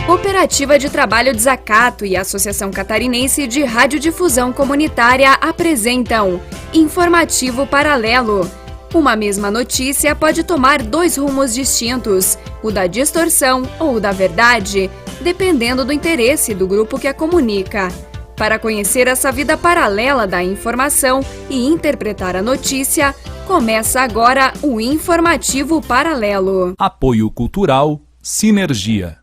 Cooperativa de Trabalho Desacato e a Associação Catarinense de Radiodifusão Comunitária apresentam Informativo Paralelo. Uma mesma notícia pode tomar dois rumos distintos, o da distorção ou o da verdade, dependendo do interesse do grupo que a comunica. Para conhecer essa vida paralela da informação e interpretar a notícia, começa agora o Informativo Paralelo. Apoio Cultural Sinergia.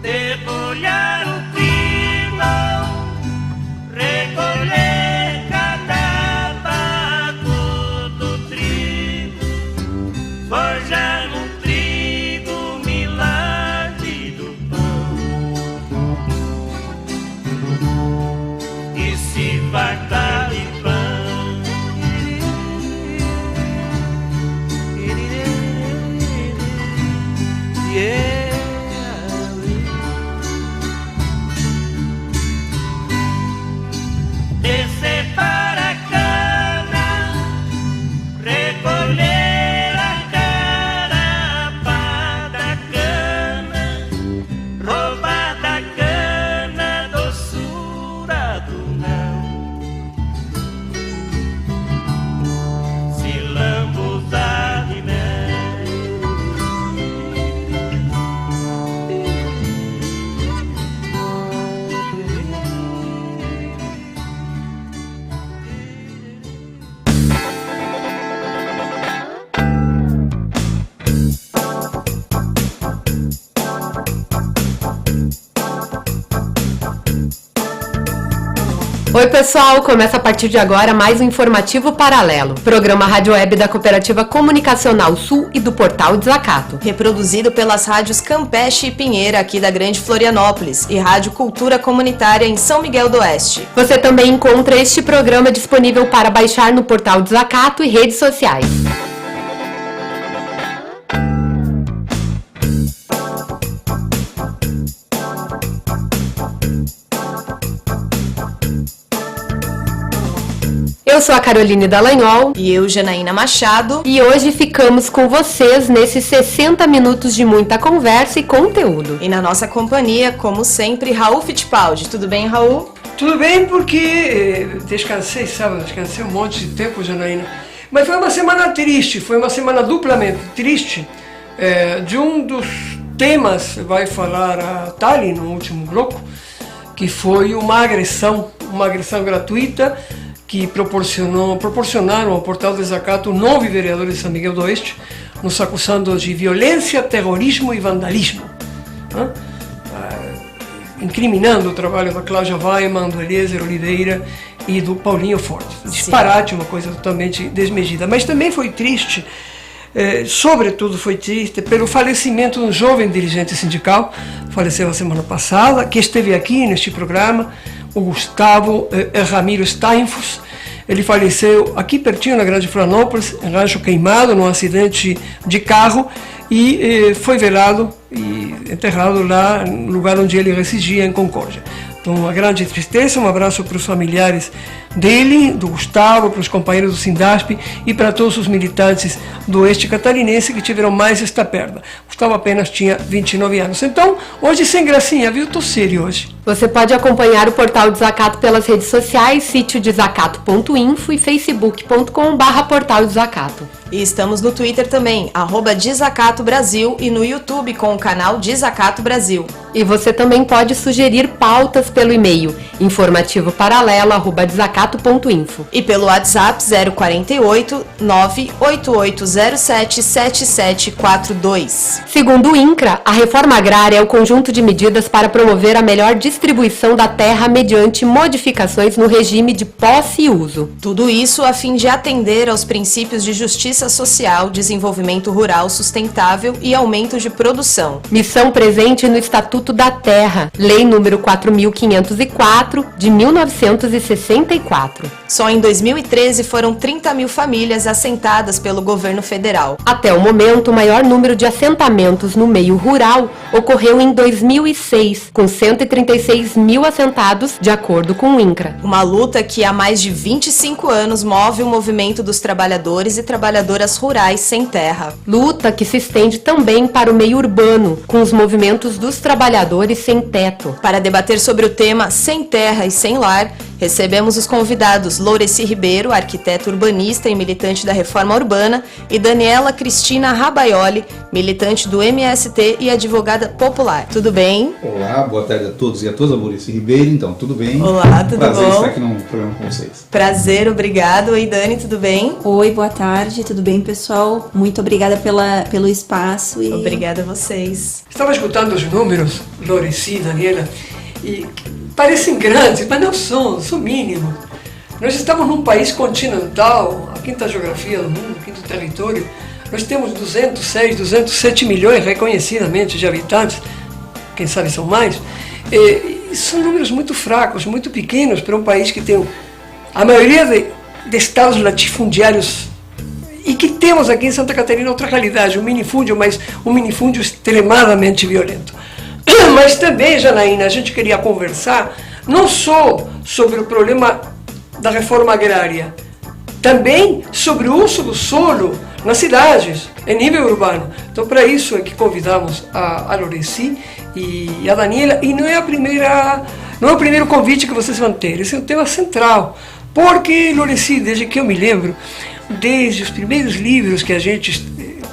Debulhar o trigo, recolher cada baco do trigo, forjar no trigo milagre do pão e se fartar de pão. Yeah. Descer para a cana, recolher a carapa da cana, roubar da cana doçura do não, se lambuzar de mel. Oi pessoal, começa a partir de agora mais um Informativo Paralelo, programa rádio web da Cooperativa Comunicacional Sul e do Portal Desacato, reproduzido pelas rádios Campeche e Pinheira aqui da Grande Florianópolis e Rádio Cultura Comunitária em São Miguel do Oeste. Você também encontra este programa disponível para baixar no Portal Desacato e redes sociais. Eu sou a Caroline Dallagnol. E eu, Janaína Machado. E hoje ficamos com vocês nesses 60 minutos de muita conversa e conteúdo. E na nossa companhia, como sempre, Raul Fittipaldi. Tudo bem, Raul? Tudo bem, porque descansei, sabe? Descansei um monte de tempo, Janaína. Mas foi uma semana triste, foi uma semana duplamente triste. De um dos temas, vai falar a Thali no último bloco, que foi uma agressão gratuita, que proporcionaram ao Portal Desacato 9 vereadores de São Miguel do Oeste, nos acusando de violência, terrorismo e vandalismo, né? Incriminando o trabalho da Cláudia Weimann, do Eliezer Oliveira e do Paulinho Forte. Disparate, uma coisa totalmente desmedida. Mas também foi triste, sobretudo foi triste, pelo falecimento de um jovem dirigente sindical, faleceu a semana passada, que esteve aqui neste programa, o Gustavo Ramiro Steinfuss. Ele faleceu aqui pertinho na Grande Florianópolis, em Rancho Queimado, num acidente de carro, e foi velado e enterrado lá no lugar onde ele residia, em Concórdia. Então, uma grande tristeza, um abraço para os familiares dele, do Gustavo, para os companheiros do Sindasp e para todos os militantes do Oeste Catarinense que tiveram mais esta perda. Gustavo apenas tinha 29 anos. Então, hoje sem gracinha, viu? Tô sério hoje. Você pode acompanhar o Portal Desacato pelas redes sociais, sítio desacato.info e facebook.com/portal Desacato. E estamos no Twitter também, @Desacato Brasil, e no YouTube com o canal Desacato Brasil. E você também pode sugerir pautas pelo e-mail informativoparalelo@desacato.info e pelo WhatsApp 048 98807 7742. Segundo o INCRA, a reforma agrária é o conjunto de medidas para promover a melhor distribuição da terra mediante modificações no regime de posse e uso. Tudo isso a fim de atender aos princípios de justiça social, desenvolvimento rural sustentável e aumento de produção. Missão presente no Estatuto da Terra, Lei número 4.504, de 1964. 2004. Só em 2013 foram 30 mil famílias assentadas pelo governo federal. Até o momento, o maior número de assentamentos no meio rural ocorreu em 2006, com 136 mil assentados, de acordo com o INCRA. Uma luta que há mais de 25 anos move o movimento dos trabalhadores e trabalhadoras rurais sem terra. Luta que se estende também para o meio urbano, com os movimentos dos trabalhadores sem teto. Para debater sobre o tema Sem Terra e Sem Lar, recebemos os convidados Loureci Ribeiro, arquiteta urbanista e militante da Reforma Urbana, e Daniela Cristina Rabaioli, militante do MST e advogada popular. Tudo bem? Olá, boa tarde a todos e a todas. Loureci Ribeiro, então, tudo bem? Olá, tudo Prazer bom? estar aqui no programa com vocês. Prazer, obrigado. Oi, Dani, tudo bem? Oi, boa tarde, tudo bem, pessoal? Muito obrigada pelo espaço. E... Obrigada a vocês. Estava escutando os números, Loureci, Daniela, e parecem grandes, mas não são mínimos. Nós estamos num país continental, a quinta geografia do mundo, o quinto território. Nós temos 206, 207 milhões reconhecidamente de habitantes, quem sabe são mais. E são números muito fracos, muito pequenos para um país que tem a maioria de estados latifundiários e que temos aqui em Santa Catarina outra realidade, um minifúndio, mas um minifúndio extremadamente violento. Mas também, Janaína, a gente queria conversar não só sobre o problema da reforma agrária, também sobre o uso do solo nas cidades, em nível urbano. Então, para isso é que convidamos a Loureci e a Daniela, e não é o primeiro convite que vocês vão ter, esse é um tema central, porque, Loureci, desde que eu me lembro, desde os primeiros livros que a gente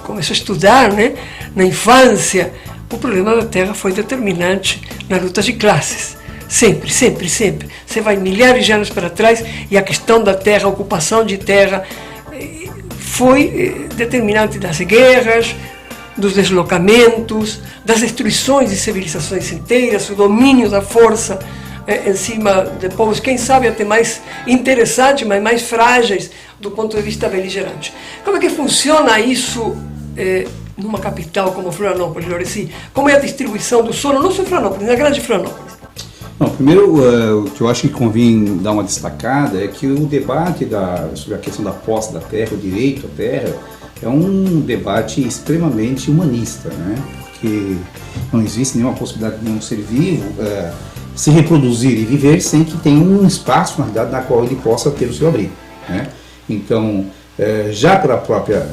começou a estudar, né, na infância, o problema da terra foi determinante na luta de classes. Sempre, sempre, sempre. Você vai milhares de anos para trás e a questão da terra, a ocupação de terra, foi determinante das guerras, dos deslocamentos, das destruições de civilizações inteiras, o domínio da força em cima de povos, quem sabe até mais interessantes, mas mais frágeis do ponto de vista beligerante. Como é que funciona isso numa capital como Florianópolis, Loureci? Como é a distribuição do solo, não só em Florianópolis, na grande Florianópolis? Não, primeiro, o que eu acho que convém dar uma destacada é que o debate sobre a questão da posse da terra, o direito à terra, é um debate extremamente humanista, né? Porque não existe nenhuma possibilidade de um ser vivo se reproduzir e viver sem que tenha um espaço, na realidade, na qual ele possa ter o seu abrigo, né? Então, já pela própria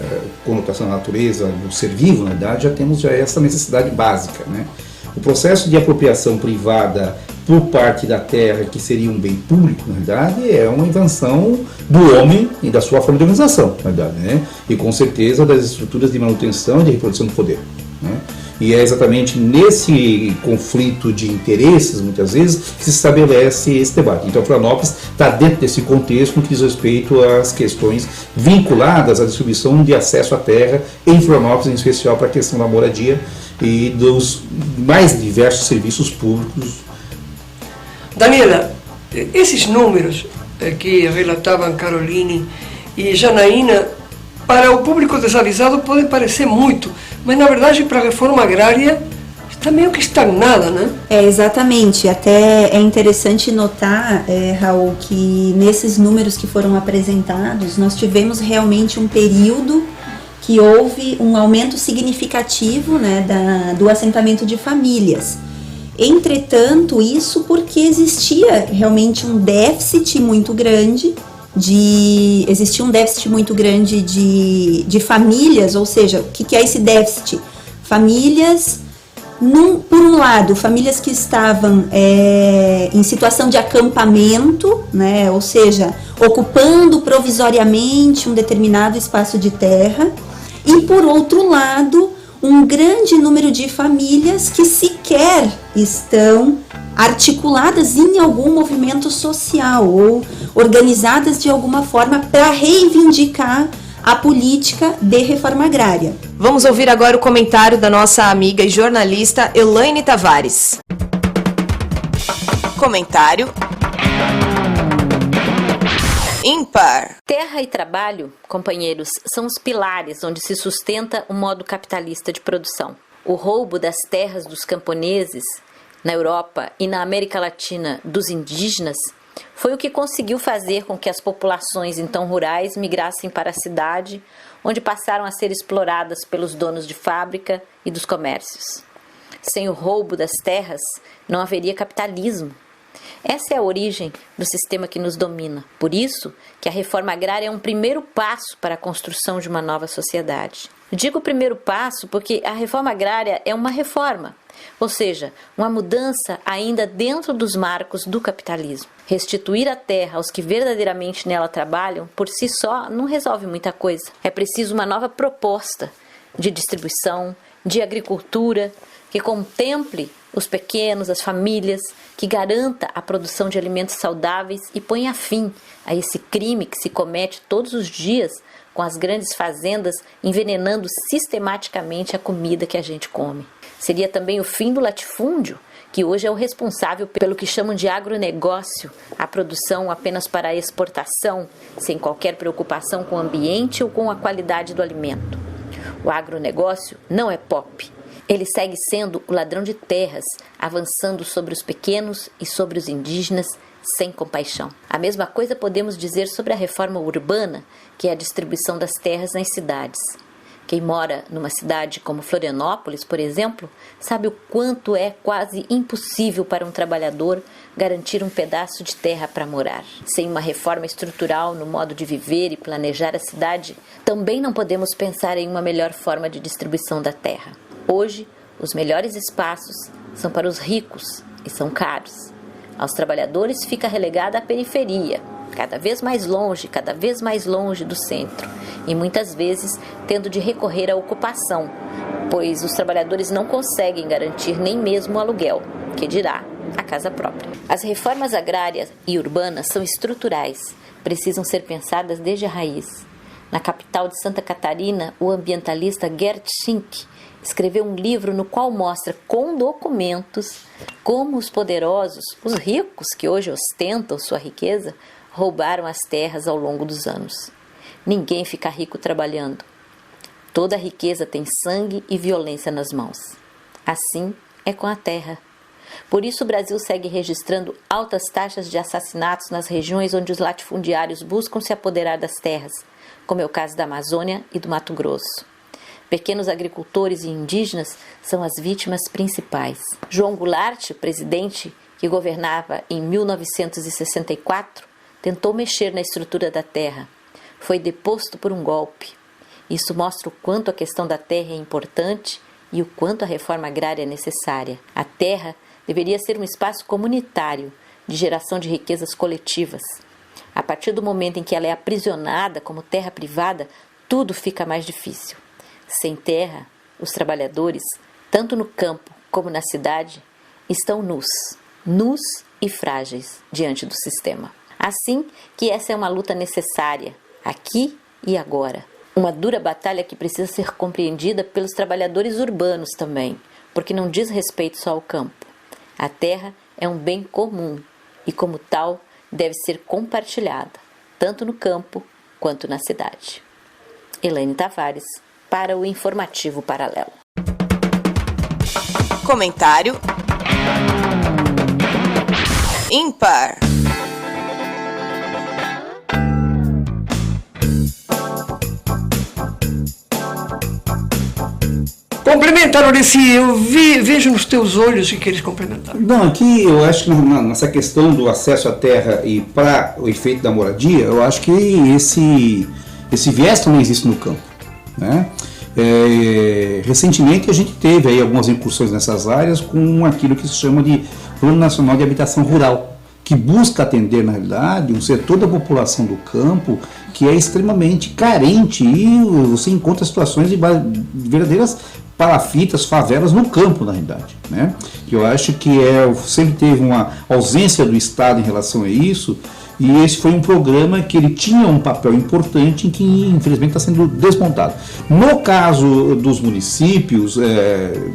conotação da natureza do ser vivo, na verdade, já temos essa necessidade básica, né? O processo de apropriação privada por parte da terra, que seria um bem público, na verdade, é uma invenção do homem e da sua forma de organização, na verdade, né? E com certeza das estruturas de manutenção e de reprodução do poder, né? E é exatamente nesse conflito de interesses, muitas vezes, que se estabelece esse debate. Então, Florianópolis está dentro desse contexto no que diz respeito às questões vinculadas à distribuição de acesso à terra, em Florianópolis, em especial para a questão da moradia e dos mais diversos serviços públicos. Daniela, esses números que relatavam Caroline e Janaína, para o público desavisado podem parecer muito, mas na verdade para a reforma agrária está meio que estagnada, né? Exatamente. Até é interessante notar, Raul, que nesses números que foram apresentados, nós tivemos realmente um período que houve um aumento significativo, né, do assentamento de famílias. Entretanto, isso porque existia realmente um déficit muito grande de famílias, ou seja, o que é esse déficit? Famílias, por um lado, famílias que estavam em situação de acampamento, né, ou seja, ocupando provisoriamente um determinado espaço de terra, e por outro lado, um grande número de famílias que sequer estão articuladas em algum movimento social ou organizadas de alguma forma para reivindicar a política de reforma agrária. Vamos ouvir agora o comentário da nossa amiga e jornalista Elaine Tavares. Comentário ímpar. Terra e trabalho, companheiros, são os pilares onde se sustenta o modo capitalista de produção. O roubo das terras dos camponeses na Europa e na América Latina dos indígenas foi o que conseguiu fazer com que as populações então rurais migrassem para a cidade, onde passaram a ser exploradas pelos donos de fábrica e dos comércios. Sem o roubo das terras, não haveria capitalismo. Essa é a origem do sistema que nos domina. Por isso que a reforma agrária é um primeiro passo para a construção de uma nova sociedade. Digo primeiro passo porque a reforma agrária é uma reforma, ou seja, uma mudança ainda dentro dos marcos do capitalismo. Restituir a terra aos que verdadeiramente nela trabalham, por si só, não resolve muita coisa. É preciso uma nova proposta de distribuição, de agricultura, que contemple os pequenos, as famílias, que garanta a produção de alimentos saudáveis e ponha fim a esse crime que se comete todos os dias com as grandes fazendas envenenando sistematicamente a comida que a gente come. Seria também o fim do latifúndio, que hoje é o responsável pelo que chamam de agronegócio, a produção apenas para a exportação, sem qualquer preocupação com o ambiente ou com a qualidade do alimento. O agronegócio não é pop. Ele segue sendo o ladrão de terras, avançando sobre os pequenos e sobre os indígenas sem compaixão. A mesma coisa podemos dizer sobre a reforma urbana, que é a distribuição das terras nas cidades. Quem mora numa cidade como Florianópolis, por exemplo, sabe o quanto é quase impossível para um trabalhador garantir um pedaço de terra para morar. Sem uma reforma estrutural no modo de viver e planejar a cidade, também não podemos pensar em uma melhor forma de distribuição da terra. Hoje, os melhores espaços são para os ricos e são caros. Aos trabalhadores fica relegada a periferia, cada vez mais longe do centro, e muitas vezes tendo de recorrer à ocupação, pois os trabalhadores não conseguem garantir nem mesmo o aluguel, que dirá a casa própria. As reformas agrárias e urbanas são estruturais, precisam ser pensadas desde a raiz. Na capital de Santa Catarina, o ambientalista Gert Schinck escreveu um livro no qual mostra com documentos como os poderosos, os ricos que hoje ostentam sua riqueza, roubaram as terras ao longo dos anos. Ninguém fica rico trabalhando. Toda riqueza tem sangue e violência nas mãos. Assim é com a terra. Por isso o Brasil segue registrando altas taxas de assassinatos nas regiões onde os latifundiários buscam se apoderar das terras, como é o caso da Amazônia e do Mato Grosso. Pequenos agricultores e indígenas são as vítimas principais. João Goulart, o presidente que governava em 1964, tentou mexer na estrutura da terra. Foi deposto por um golpe. Isso mostra o quanto a questão da terra é importante e o quanto a reforma agrária é necessária. A terra deveria ser um espaço comunitário, de geração de riquezas coletivas. A partir do momento em que ela é aprisionada como terra privada, tudo fica mais difícil. Sem terra, os trabalhadores, tanto no campo como na cidade, estão nus e frágeis diante do sistema. Assim que essa é uma luta necessária, aqui e agora. Uma dura batalha que precisa ser compreendida pelos trabalhadores urbanos também, porque não diz respeito só ao campo. A terra é um bem comum e, como tal, deve ser compartilhada, tanto no campo quanto na cidade. Elaine Tavares, para o Informativo Paralelo. Comentário ímpar. Complementar, Laurici, eu vejo nos teus olhos que queres complementar. Não, aqui eu acho que nessa questão do acesso à terra e para o efeito da moradia, eu acho que esse viés também existe no campo, né? Recentemente a gente teve aí algumas incursões nessas áreas com aquilo que se chama de Plano Nacional de Habitação Rural, que busca atender, na realidade, um setor da população do campo que é extremamente carente e você encontra situações de verdadeiras palafitas, favelas no campo, na realidade, né? Eu acho que sempre teve uma ausência do Estado em relação a isso, e esse foi um programa que ele tinha um papel importante em que infelizmente está sendo desmontado. No caso dos municípios,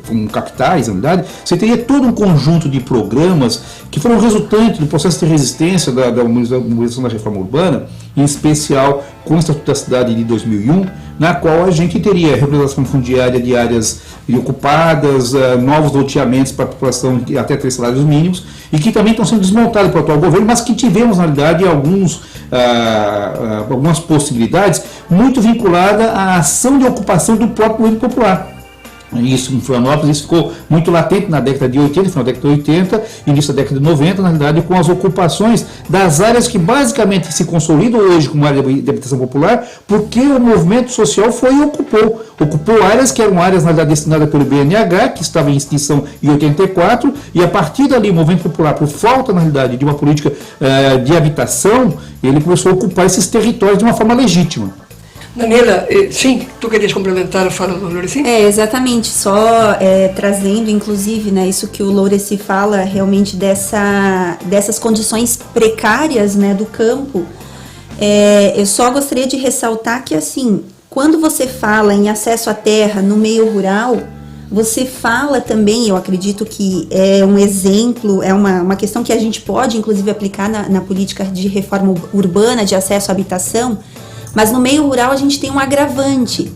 como capitais, na verdade, você teria todo um conjunto de programas que foram resultantes do processo de resistência da mobilização da reforma urbana, em especial com o Estatuto da Cidade de 2001, na qual a gente teria regularização fundiária de áreas ocupadas, novos loteamentos para a população de até 3 salários mínimos, e que também estão sendo desmontados pelo atual governo, mas que tivemos, na realidade, algumas possibilidades muito vinculadas à ação de ocupação do próprio movimento popular. Isso em Florianópolis, isso ficou muito latente na década de 80, final da década de 80, início da década de 90, na realidade, com as ocupações das áreas que basicamente se consolidam hoje como área de habitação popular, porque o movimento social foi e ocupou áreas que eram áreas, na verdade, destinadas pelo BNH, que estava em extinção em 84, e a partir dali o movimento popular, por falta, na realidade, de uma política de habitação, ele começou a ocupar esses territórios de uma forma legítima. Daniela, sim, tu querias complementar a fala do Loureci? Exatamente, só trazendo, inclusive, né, isso que o Loureci fala, realmente dessas condições precárias, né, do campo. Eu só gostaria de ressaltar que, assim, quando você fala em acesso à terra no meio rural, você fala também, eu acredito que é um exemplo, é uma questão que a gente pode, inclusive, aplicar na política de reforma urbana, de acesso à habitação. Mas no meio rural a gente tem um agravante,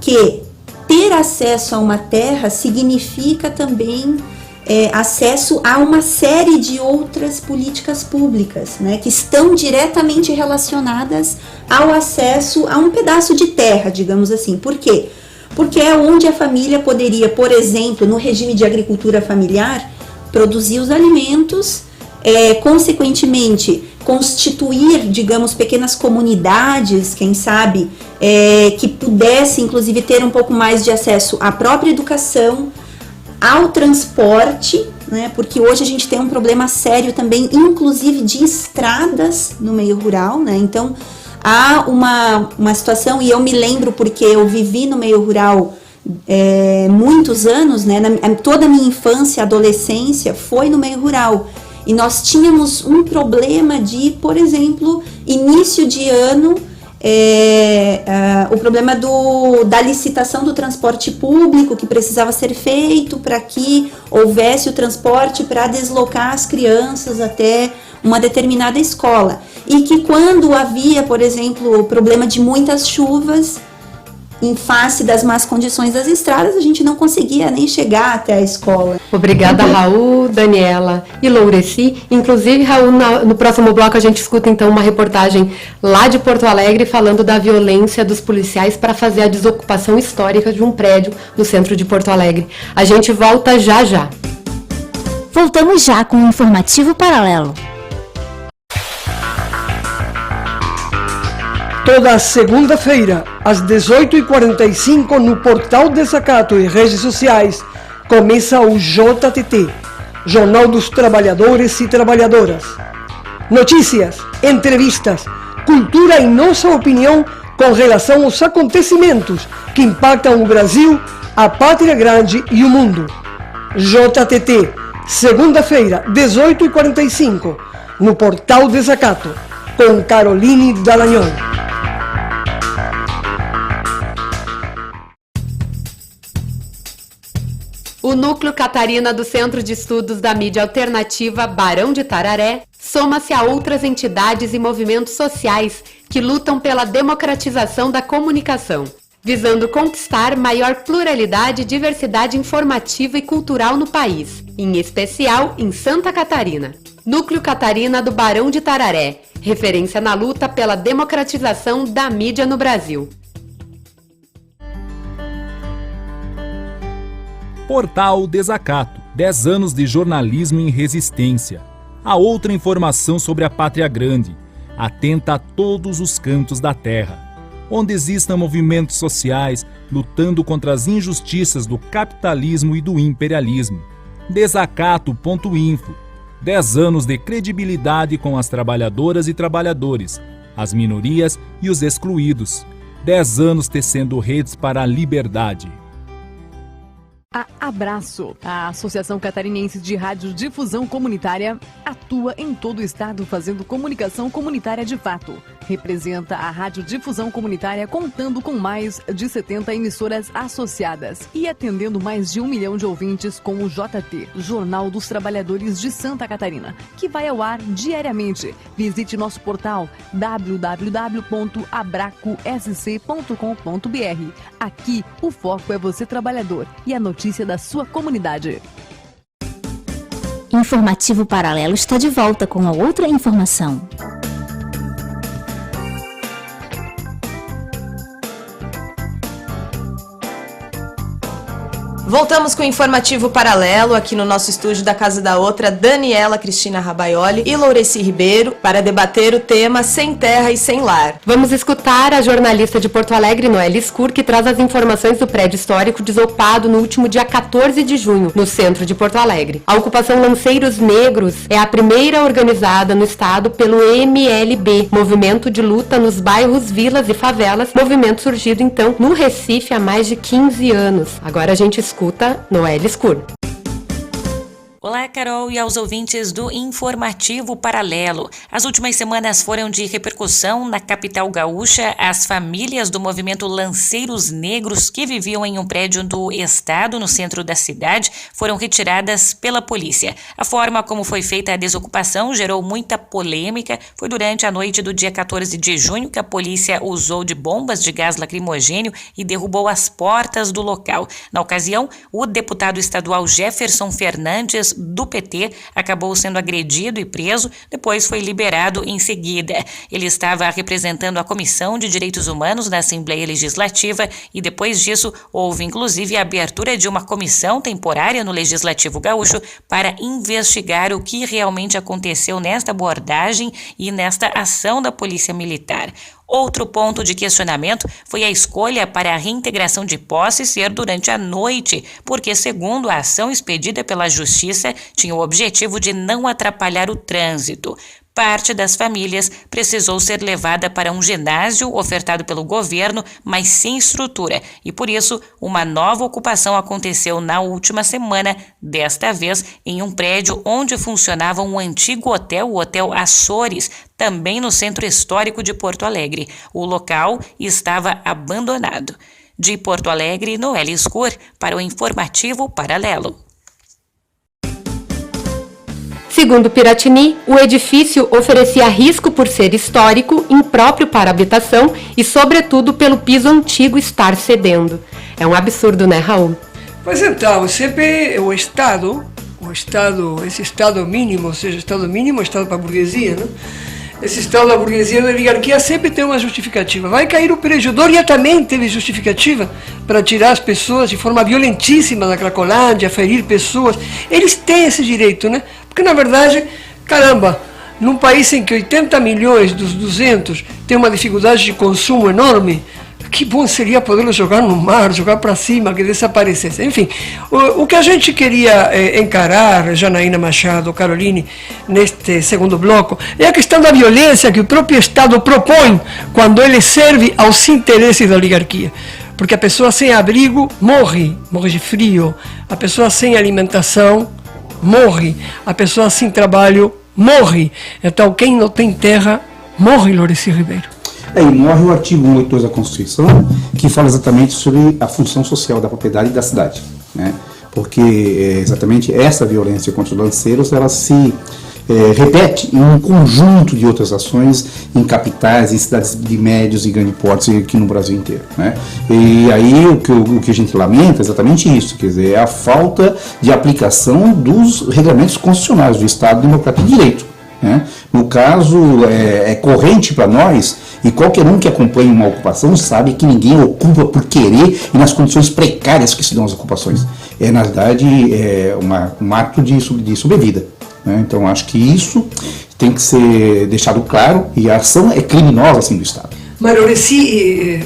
que ter acesso a uma terra significa também acesso a uma série de outras políticas públicas, né, que estão diretamente relacionadas ao acesso a um pedaço de terra, digamos assim. Por quê? Porque é onde a família poderia, por exemplo, no regime de agricultura familiar, produzir os alimentos, consequentemente, constituir, digamos, pequenas comunidades, quem sabe, que pudesse, inclusive, ter um pouco mais de acesso à própria educação, ao transporte, né, porque hoje a gente tem um problema sério também, inclusive, de estradas no meio rural, né, então há uma situação, e eu me lembro porque eu vivi no meio rural muitos anos, né, toda a minha infância, adolescência foi no meio rural. E nós tínhamos um problema de, por exemplo, início de ano, o problema da licitação do transporte público, que precisava ser feito para que houvesse o transporte para deslocar as crianças até uma determinada escola. E que quando havia, por exemplo, o problema de muitas chuvas, em face das más condições das estradas, a gente não conseguia nem chegar até a escola. Obrigada, Raul, Daniela e Loureci. Inclusive, Raul, no próximo bloco a gente escuta então uma reportagem lá de Porto Alegre falando da violência dos policiais para fazer a desocupação histórica de um prédio no centro de Porto Alegre. A gente volta já já. Voltamos já com o Informativo Paralelo. Toda segunda-feira, às 18h45, no Portal Desacato e redes sociais, começa o JTT, Jornal dos Trabalhadores e Trabalhadoras. Notícias, entrevistas, cultura e nossa opinião com relação aos acontecimentos que impactam o Brasil, a Pátria Grande e o mundo. JTT, segunda-feira, 18h45, no Portal Desacato, com Caroline Dallagnol. O Núcleo Catarina do Centro de Estudos da Mídia Alternativa Barão de Tararé soma-se a outras entidades e movimentos sociais que lutam pela democratização da comunicação, visando conquistar maior pluralidade e diversidade informativa e cultural no país, em especial em Santa Catarina. Núcleo Catarina do Barão de Tararé, referência na luta pela democratização da mídia no Brasil. Portal Desacato, 10 anos de jornalismo em resistência. A outra informação sobre a Pátria Grande, atenta a todos os cantos da terra, onde existam movimentos sociais lutando contra as injustiças do capitalismo e do imperialismo. Desacato.info, 10 anos de credibilidade com as trabalhadoras e trabalhadores, as minorias e os excluídos. 10 anos tecendo redes para a liberdade. A Abraço. A Associação Catarinense de Radiodifusão Comunitária atua em todo o estado fazendo comunicação comunitária de fato. Representa a radiodifusão comunitária contando com mais de 70 emissoras associadas e atendendo mais de 1 milhão de ouvintes com o JT, Jornal dos Trabalhadores de Santa Catarina, que vai ao ar diariamente. Visite nosso portal www.abracosc.com.br. Aqui, o foco é você trabalhador e a notícia da sua comunidade. Informativo Paralelo está de volta com a outra informação. Voltamos com o Informativo Paralelo, aqui no nosso estúdio da Casa da Outra, Daniela Cristina Rabaioli e Loureci Ribeiro, para debater o tema Sem Terra e Sem Lar. Vamos escutar a jornalista de Porto Alegre, Noelle Scur, que traz as informações do prédio histórico desocupado no último dia 14 de junho, no centro de Porto Alegre. A ocupação Lanceiros Negros é a primeira organizada no estado pelo MLB, Movimento de Luta nos Bairros, Vilas e Favelas, movimento surgido então no Recife há mais de 15 anos. Agora a gente escuta Noelle Scur. Olá, Carol, e aos ouvintes do Informativo Paralelo. As últimas semanas foram de repercussão na capital gaúcha. As famílias do movimento Lanceiros Negros, que viviam em um prédio do estado no centro da cidade, foram retiradas pela polícia. A forma como foi feita a desocupação gerou muita polêmica. Foi durante a noite do dia 14 de junho que a polícia usou de bombas de gás lacrimogênio e derrubou as portas do local. Na ocasião, o deputado estadual Jefferson Fernandes, do PT, acabou sendo agredido e preso, depois foi liberado em seguida. Ele estava representando a Comissão de Direitos Humanos da Assembleia Legislativa e depois disso houve inclusive a abertura de uma comissão temporária no Legislativo Gaúcho para investigar o que realmente aconteceu nesta abordagem e nesta ação da Polícia Militar. Outro ponto de questionamento foi a escolha para a reintegração de posse ser durante a noite, porque, segundo a ação expedida pela Justiça, tinha o objetivo de não atrapalhar o trânsito. Parte das famílias precisou ser levada para um ginásio ofertado pelo governo, mas sem estrutura, e por isso uma nova ocupação aconteceu na última semana, desta vez em um prédio onde funcionava um antigo hotel, o Hotel Açores, também no centro histórico de Porto Alegre. O local estava abandonado. De Porto Alegre, Noelle Scur, para o Informativo Paralelo. Segundo Piratini, o edifício oferecia risco por ser histórico, impróprio para habitação e, sobretudo, pelo piso antigo estar cedendo. É um absurdo, né, Raul? Pois então, sempre esse Estado mínimo, ou seja, Estado mínimo é Estado para a burguesia, né? Esse Estado da burguesia, da oligarquia, sempre tem uma justificativa. Vai cair o prédio. Dória também teve justificativa para tirar as pessoas de forma violentíssima da Cracolândia, ferir pessoas. Eles têm esse direito, né? Porque, na verdade, caramba, num país em que 80 milhões dos 200 têm uma dificuldade de consumo enorme, que bom seria poder jogar no mar, jogar para cima, que desaparecesse. Enfim, o que a gente queria encarar, Janaína Machado, Caroline, neste segundo bloco, é a questão da violência que o próprio Estado propõe quando ele serve aos interesses da oligarquia. Porque a pessoa sem abrigo morre de frio, a pessoa sem alimentação morre, a pessoa sem trabalho morre. Então, quem não tem terra morre, Loureci Ribeiro. E morre o artigo 182 da Constituição, que fala exatamente sobre a função social da propriedade da cidade, né? Porque exatamente essa violência contra os lanceiros, ela se repete em um conjunto de outras ações em capitais, em cidades de médios e grandes portes aqui no Brasil inteiro, né? E aí o que a gente lamenta é exatamente isso, quer dizer, é a falta de aplicação dos regulamentos constitucionais do Estado Democrático de Direito, né? No caso, é corrente para nós, e qualquer um que acompanha uma ocupação sabe que ninguém ocupa por querer e nas condições precárias que se dão as ocupações. Na verdade, um ato de sobrevida, né? Então, acho que isso tem que ser deixado claro, e a ação é criminosa, assim, do Estado. Mas, Loureci,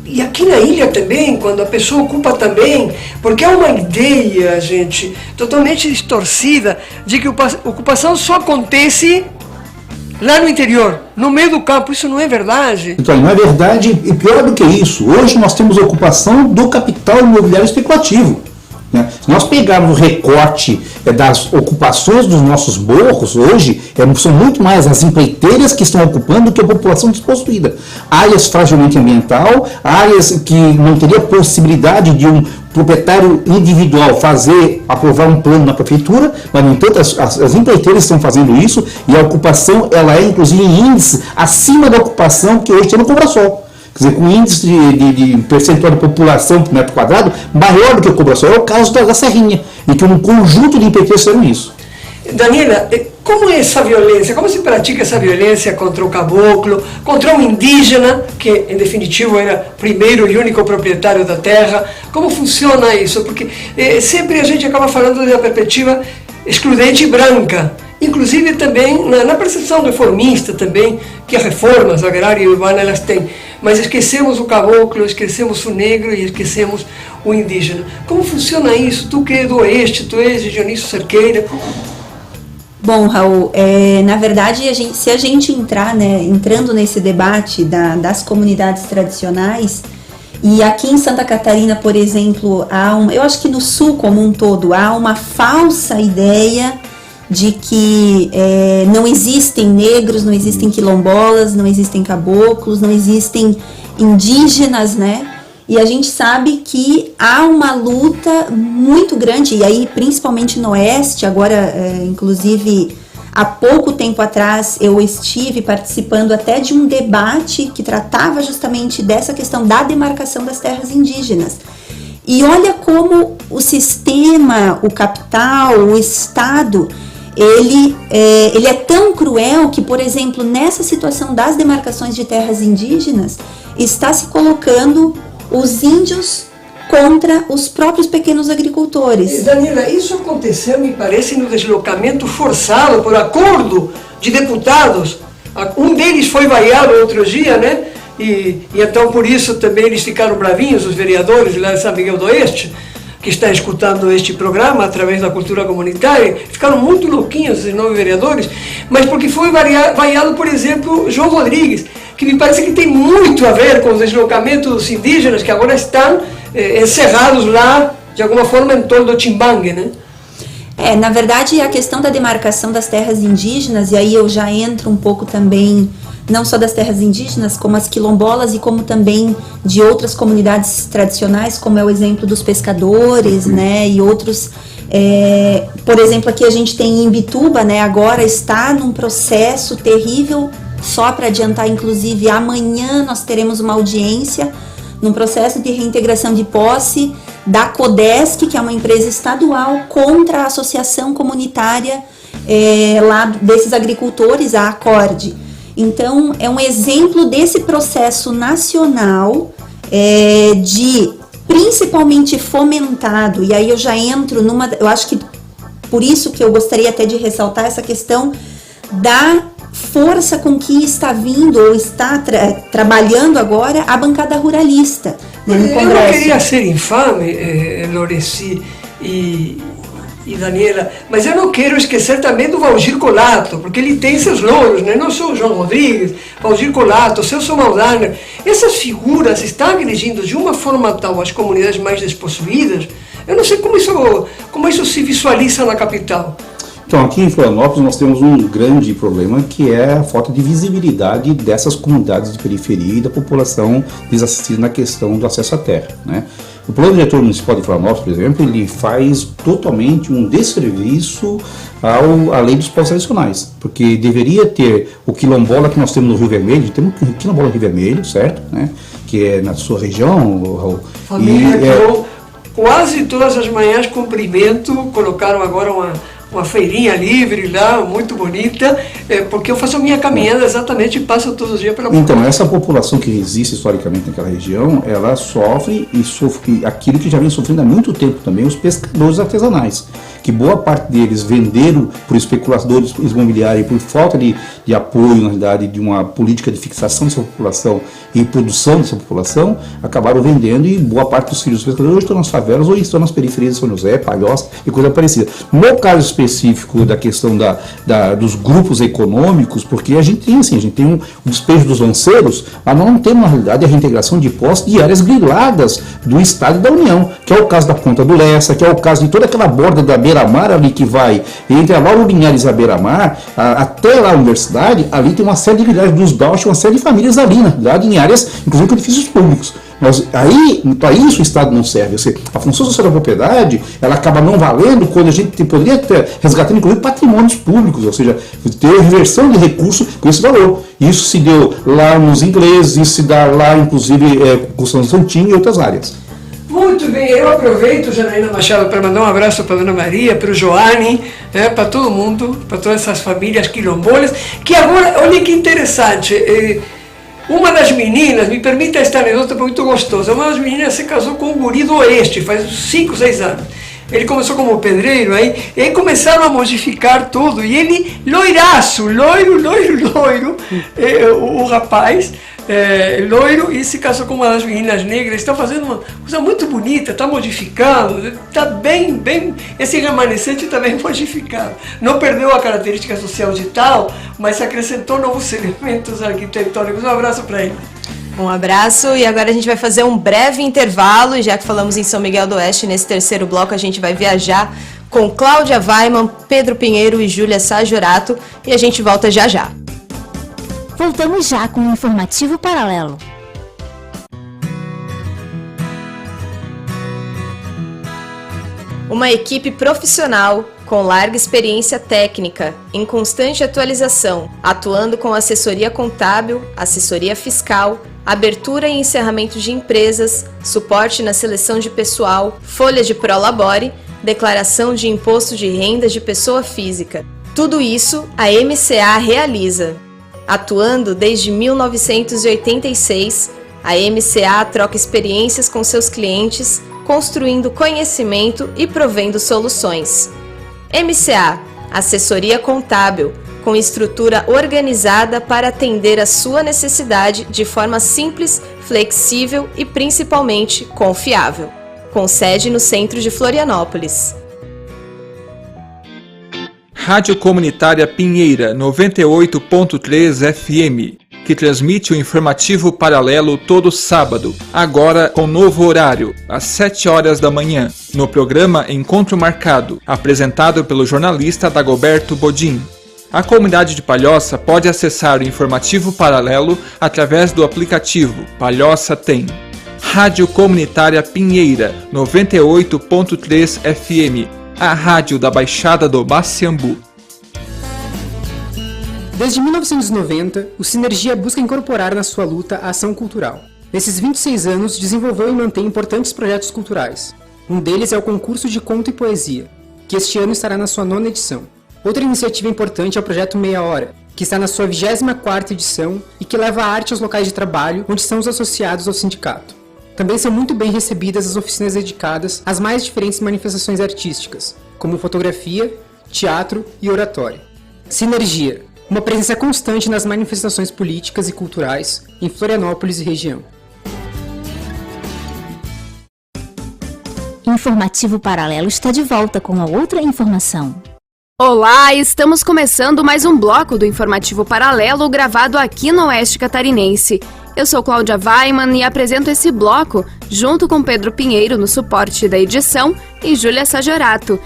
e aqui na ilha também, quando a pessoa ocupa também, porque é uma ideia, gente, totalmente distorcida, de que a ocupação só acontece lá no interior, no meio do campo. Isso não é verdade. Então, não é verdade, e pior do que isso, hoje nós temos a ocupação do capital imobiliário especulativo, Né? Se nós pegarmos o recorte das ocupações dos nossos morros, hoje, são muito mais as empreiteiras que estão ocupando do que a população despossuída. Áreas fragilmente ambiental, áreas que não teria possibilidade de um proprietário individual aprovar um plano na prefeitura, mas, no entanto, as empreiteiras estão fazendo isso, e a ocupação, ela é, inclusive, em índice acima da ocupação que hoje tem no Cobrasol. Quer dizer, com índice de percentual de população por metro quadrado maior do que o Cobrasol. É o caso da Serrinha, em que um conjunto de empreiteiros fizeram isso. Daniela, como é essa violência? Como se pratica essa violência contra o caboclo, contra um indígena, que em definitivo era primeiro e único proprietário da terra? Como funciona isso? Porque sempre a gente acaba falando da perspectiva excludente e branca, inclusive também na percepção reformista também, que as reformas agrária e urbana elas têm. Mas esquecemos o caboclo, esquecemos o negro e esquecemos o indígena. Como funciona isso? Tu que é do Oeste, tu és de Dionísio Cerqueira. Bom, Raul, na verdade, se a gente entrando nesse debate das comunidades tradicionais, e aqui em Santa Catarina, por exemplo, eu acho que no Sul como um todo, há uma falsa ideia de que não existem negros, não existem quilombolas, não existem caboclos, não existem indígenas, né? E a gente sabe que há uma luta muito grande, e aí principalmente no Oeste, agora inclusive há pouco tempo atrás eu estive participando até de um debate que tratava justamente dessa questão da demarcação das terras indígenas. E olha como o sistema, o capital, o Estado, ele é tão cruel que, por exemplo, nessa situação das demarcações de terras indígenas, está se colocando os índios contra os próprios pequenos agricultores. Daniela, isso aconteceu, me parece, no deslocamento forçado por acordo de deputados. Um deles foi vaiado outro dia, né? E então por isso também eles ficaram bravinhos, os vereadores lá de São Miguel do Oeste, que está escutando este programa através da cultura comunitária, ficaram muito louquinhos esses novos vereadores, mas porque foi vaiado, por exemplo, João Rodrigues, que me parece que tem muito a ver com os deslocamentos dos indígenas que agora estão encerrados lá, de alguma forma, em torno do Timbangue, né? Na verdade, a questão da demarcação das terras indígenas, e aí eu já entro um pouco também, não só das terras indígenas, como as quilombolas e como também de outras comunidades tradicionais, como é o exemplo dos pescadores, né, e outros. Por exemplo, aqui a gente tem em Imbituba, né, agora está num processo terrível. Só para adiantar, inclusive, amanhã nós teremos uma audiência num processo de reintegração de posse da Codesc, que é uma empresa estadual, contra a associação comunitária lá desses agricultores, a Acorde. Então, é um exemplo desse processo nacional de principalmente fomentado, e aí eu já entro eu acho que por isso que eu gostaria até de ressaltar essa questão da força com que está vindo ou está trabalhando agora a bancada ruralista, né, no Congresso. Eu não queria ser infame, Loreci e Daniela, mas eu não quero esquecer também do Valgir Colato, porque ele tem seus louros, né? Não só o João Rodrigues, Valgir Colato, Celso Maldaner. Essas figuras estão agredindo de uma forma tal as comunidades mais despossuídas. Eu não sei como isso se visualiza na capital. Então, aqui em Florianópolis nós temos um grande problema, que é a falta de visibilidade dessas comunidades de periferia e da população desassistida na questão do acesso à terra, né? O Plano Diretor Municipal de Florianópolis, por exemplo, ele faz totalmente um desserviço à lei dos povos tradicionais, porque deveria ter o quilombola que nós temos no Rio Vermelho, temos o quilombola no Rio Vermelho, certo? Né? Que é na sua região, Raul. Família, quase todas as manhãs cumprimento, colocaram agora uma feirinha livre lá, muito bonita, porque eu faço a minha caminhada exatamente e passo todos os dias pela Então, essa população que existe historicamente naquela região, ela sofre aquilo que já vem sofrendo há muito tempo também, os pescadores artesanais, que boa parte deles venderam por especuladores imobiliários, por falta de apoio, na realidade, de uma política de fixação dessa população e produção dessa população, acabaram vendendo, e boa parte dos filhos dos pescadores hoje estão nas favelas ou estão nas periferias de São José, Palhoça e coisa parecida. No caso específico da questão dos grupos econômicos, porque a gente tem um despejo dos lanceiros, mas nós não temos, na realidade, a reintegração de postos de áreas griladas do Estado e da União, que é o caso da Ponta do Lessa, que é o caso de toda aquela borda da Beira-Mar ali que vai entre a Lauro Linhares e a Beira-Mar, até lá a universidade, ali tem uma série de grilagens dos Dauch, uma série de famílias ali, na realidade, em áreas, inclusive com edifícios públicos. Mas aí, para isso o Estado não serve. A função social da propriedade, ela acaba não valendo quando a gente poderia ter resgatado, inclusive, patrimônios públicos, ou seja, ter reversão de recursos com esse valor. Isso se deu lá nos ingleses, isso se dá lá, inclusive, com São Santinho e outras áreas. Muito bem, eu aproveito, Janaína Machado, para mandar um abraço para a Dona Maria, para o Joane, para todo mundo, para todas essas famílias quilombolas, que agora, olha que interessante, uma das meninas, me permita esta anedota muito gostosa, uma das meninas se casou com um guri do Oeste, faz 5, 6 anos. Ele começou como pedreiro, e aí começaram a modificar tudo, e ele, loiraço, loiro, o rapaz, loiro, e se casou com uma das meninas negras, está fazendo uma coisa muito bonita, está modificando, está bem, esse remanescente está bem modificado. Não perdeu a característica social de tal, mas acrescentou novos elementos arquitetônicos. Um abraço para ele. Um abraço, e agora a gente vai fazer um breve intervalo, e já que falamos em São Miguel do Oeste, nesse terceiro bloco a gente vai viajar com Cláudia Weiman, Pedro Pinheiro e Júlia Sajorato, e a gente volta já já. Voltamos já com um informativo paralelo. Uma equipe profissional com larga experiência técnica, em constante atualização, atuando com assessoria contábil, assessoria fiscal, abertura e encerramento de empresas, suporte na seleção de pessoal, folha de prolabore, declaração de imposto de renda de pessoa física. Tudo isso a MCA realiza. Atuando desde 1986, a MCA troca experiências com seus clientes, construindo conhecimento e provendo soluções. MCA, assessoria contábil, com estrutura organizada para atender a sua necessidade de forma simples, flexível e principalmente confiável. Com sede no centro de Florianópolis. Rádio Comunitária Pinheira 98.3 FM, que transmite o informativo paralelo todo sábado, agora com novo horário, às 7 horas da manhã, no programa Encontro Marcado, apresentado pelo jornalista Dagoberto Bodin. A comunidade de Palhoça pode acessar o informativo paralelo através do aplicativo Palhoça Tem. Rádio Comunitária Pinheira 98.3 FM, a rádio da Baixada do Maciambu. Desde 1990, o Sinergia busca incorporar na sua luta a ação cultural. Nesses 26 anos, desenvolveu e mantém importantes projetos culturais. Um deles é o concurso de conto e poesia, que este ano estará na sua 9ª edição. Outra iniciativa importante é o projeto Meia Hora, que está na sua 24ª edição e que leva a arte aos locais de trabalho onde são os associados ao sindicato. Também são muito bem recebidas as oficinas dedicadas às mais diferentes manifestações artísticas, como fotografia, teatro e oratório. Sinergia, uma presença constante nas manifestações políticas e culturais em Florianópolis e região. Informativo Paralelo está de volta com a outra informação. Olá, estamos começando mais um bloco do Informativo Paralelo gravado aqui no Oeste Catarinense. Eu sou Cláudia Weiman e apresento esse bloco junto com Pedro Pinheiro no suporte da edição e Júlia Sajorato.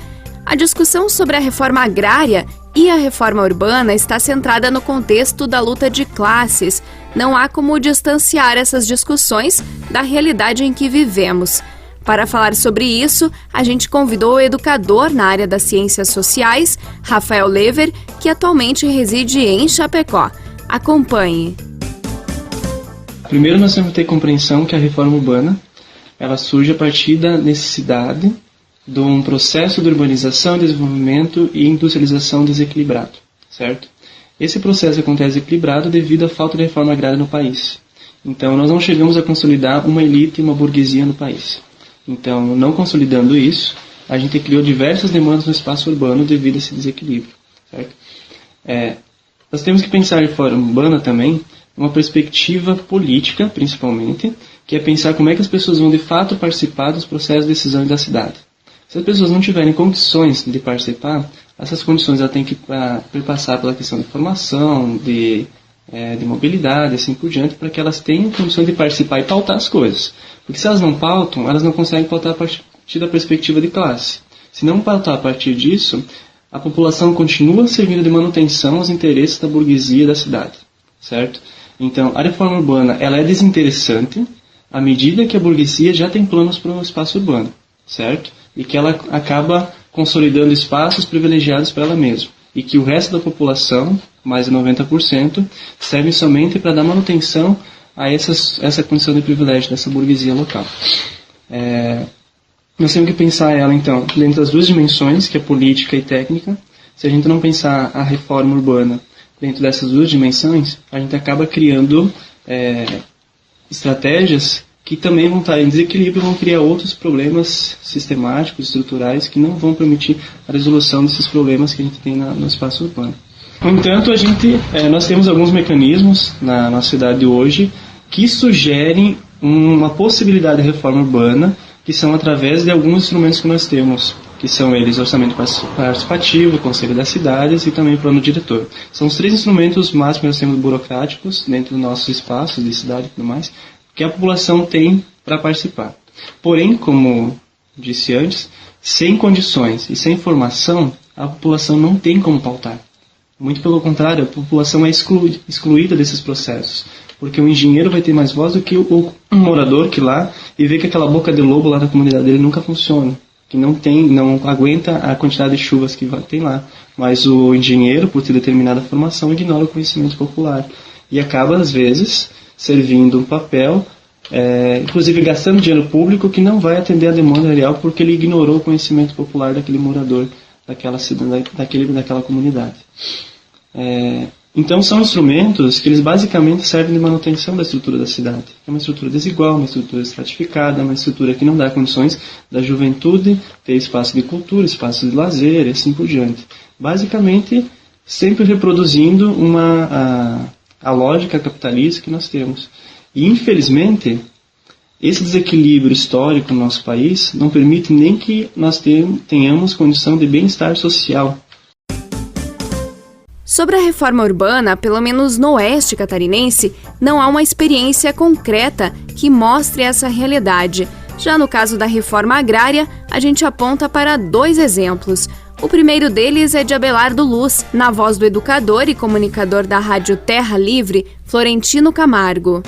A discussão sobre a reforma agrária e a reforma urbana está centrada no contexto da luta de classes. Não há como distanciar essas discussões da realidade em que vivemos. Para falar sobre isso, a gente convidou o educador na área das ciências sociais, Rafael Lever, que atualmente reside em Chapecó. Acompanhe. Primeiro nós temos que ter compreensão que a reforma urbana ela surge a partir da necessidade de um processo de urbanização, desenvolvimento e industrialização desequilibrado, certo? Esse processo acontece desequilibrado devido à falta de reforma agrária no país. Então nós não chegamos a consolidar uma elite e uma burguesia no país. Então, não consolidando isso, a gente criou diversas demandas no espaço urbano devido a esse desequilíbrio. Certo? Nós temos que pensar em reforma urbana também, uma perspectiva política, principalmente, que é pensar como é que as pessoas vão de fato participar dos processos de decisão da cidade. Se as pessoas não tiverem condições de participar, essas condições ela tem que passar pela questão de formação, de mobilidade, assim por diante, para que elas tenham condições de participar e pautar as coisas. Porque se elas não pautam, elas não conseguem pautar a partir da perspectiva de classe. Se não pautar a partir disso, a população continua servindo de manutenção aos interesses da burguesia da cidade, certo? Então, a reforma urbana ela é desinteressante à medida que a burguesia já tem planos para o espaço urbano, certo? E que ela acaba consolidando espaços privilegiados para ela mesma. E que o resto da população, mais de 90%, serve somente para dar manutenção a essa condição de privilégio dessa burguesia local. Nós temos que pensar ela, então, dentro das duas dimensões, que é política e técnica. Se a gente não pensar a reforma urbana dentro dessas duas dimensões, a gente acaba criando estratégias que também vão estar em desequilíbrio e vão criar outros problemas sistemáticos, estruturais, que não vão permitir a resolução desses problemas que a gente tem no espaço urbano. No entanto, nós temos alguns mecanismos na nossa cidade hoje que sugerem uma possibilidade de reforma urbana, que são através de alguns instrumentos que nós temos, que são eles orçamento participativo, conselho das cidades e também plano diretor. São os três instrumentos máximos que nós temos burocráticos dentro do nosso espaço de cidade e tudo mais, que a população tem para participar. Porém, como disse antes, sem condições e sem formação, a população não tem como pautar. Muito pelo contrário, a população é excluída desses processos, porque o engenheiro vai ter mais voz do que o morador que lá e vê que aquela boca de lobo lá na comunidade dele nunca funciona, que não aguenta a quantidade de chuvas que tem lá. Mas o engenheiro, por ter determinada formação, ignora o conhecimento popular e acaba, às vezes, servindo um papel, inclusive gastando dinheiro público que não vai atender a demanda real porque ele ignorou o conhecimento popular daquele morador, daquela cidade, daquela comunidade. Então são instrumentos que eles basicamente servem de manutenção da estrutura da cidade. É uma estrutura desigual, uma estrutura estratificada, uma estrutura que não dá condições da juventude ter espaço de cultura, espaço de lazer e assim por diante. Basicamente, sempre reproduzindo a lógica capitalista que nós temos. E, infelizmente, esse desequilíbrio histórico no nosso país não permite nem que nós tenhamos condição de bem-estar social. Sobre a reforma urbana, pelo menos no oeste catarinense, não há uma experiência concreta que mostre essa realidade. Já no caso da reforma agrária, a gente aponta para 2 exemplos. O primeiro deles é de Abelardo Luz, na voz do educador e comunicador da Rádio Terra Livre, Florentino Camargo.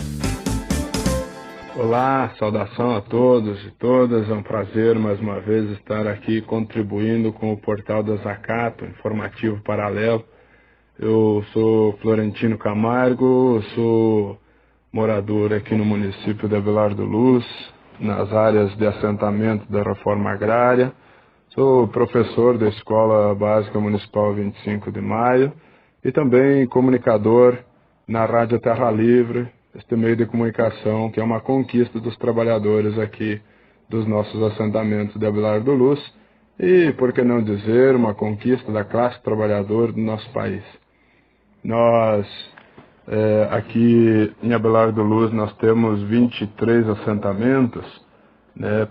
Olá, saudação a todos e todas. É um prazer mais uma vez estar aqui contribuindo com o portal da Zacato, informativo paralelo. Eu sou Florentino Camargo, sou morador aqui no município de Abelardo Luz, nas áreas de assentamento da reforma agrária. Sou professor da Escola Básica Municipal 25 de Maio e também comunicador na Rádio Terra Livre, este meio de comunicação que é uma conquista dos trabalhadores aqui dos nossos assentamentos de Abelardo Luz e, por que não dizer, uma conquista da classe trabalhadora do nosso país. Nós, aqui em Abelardo Luz, nós temos 23 assentamentos,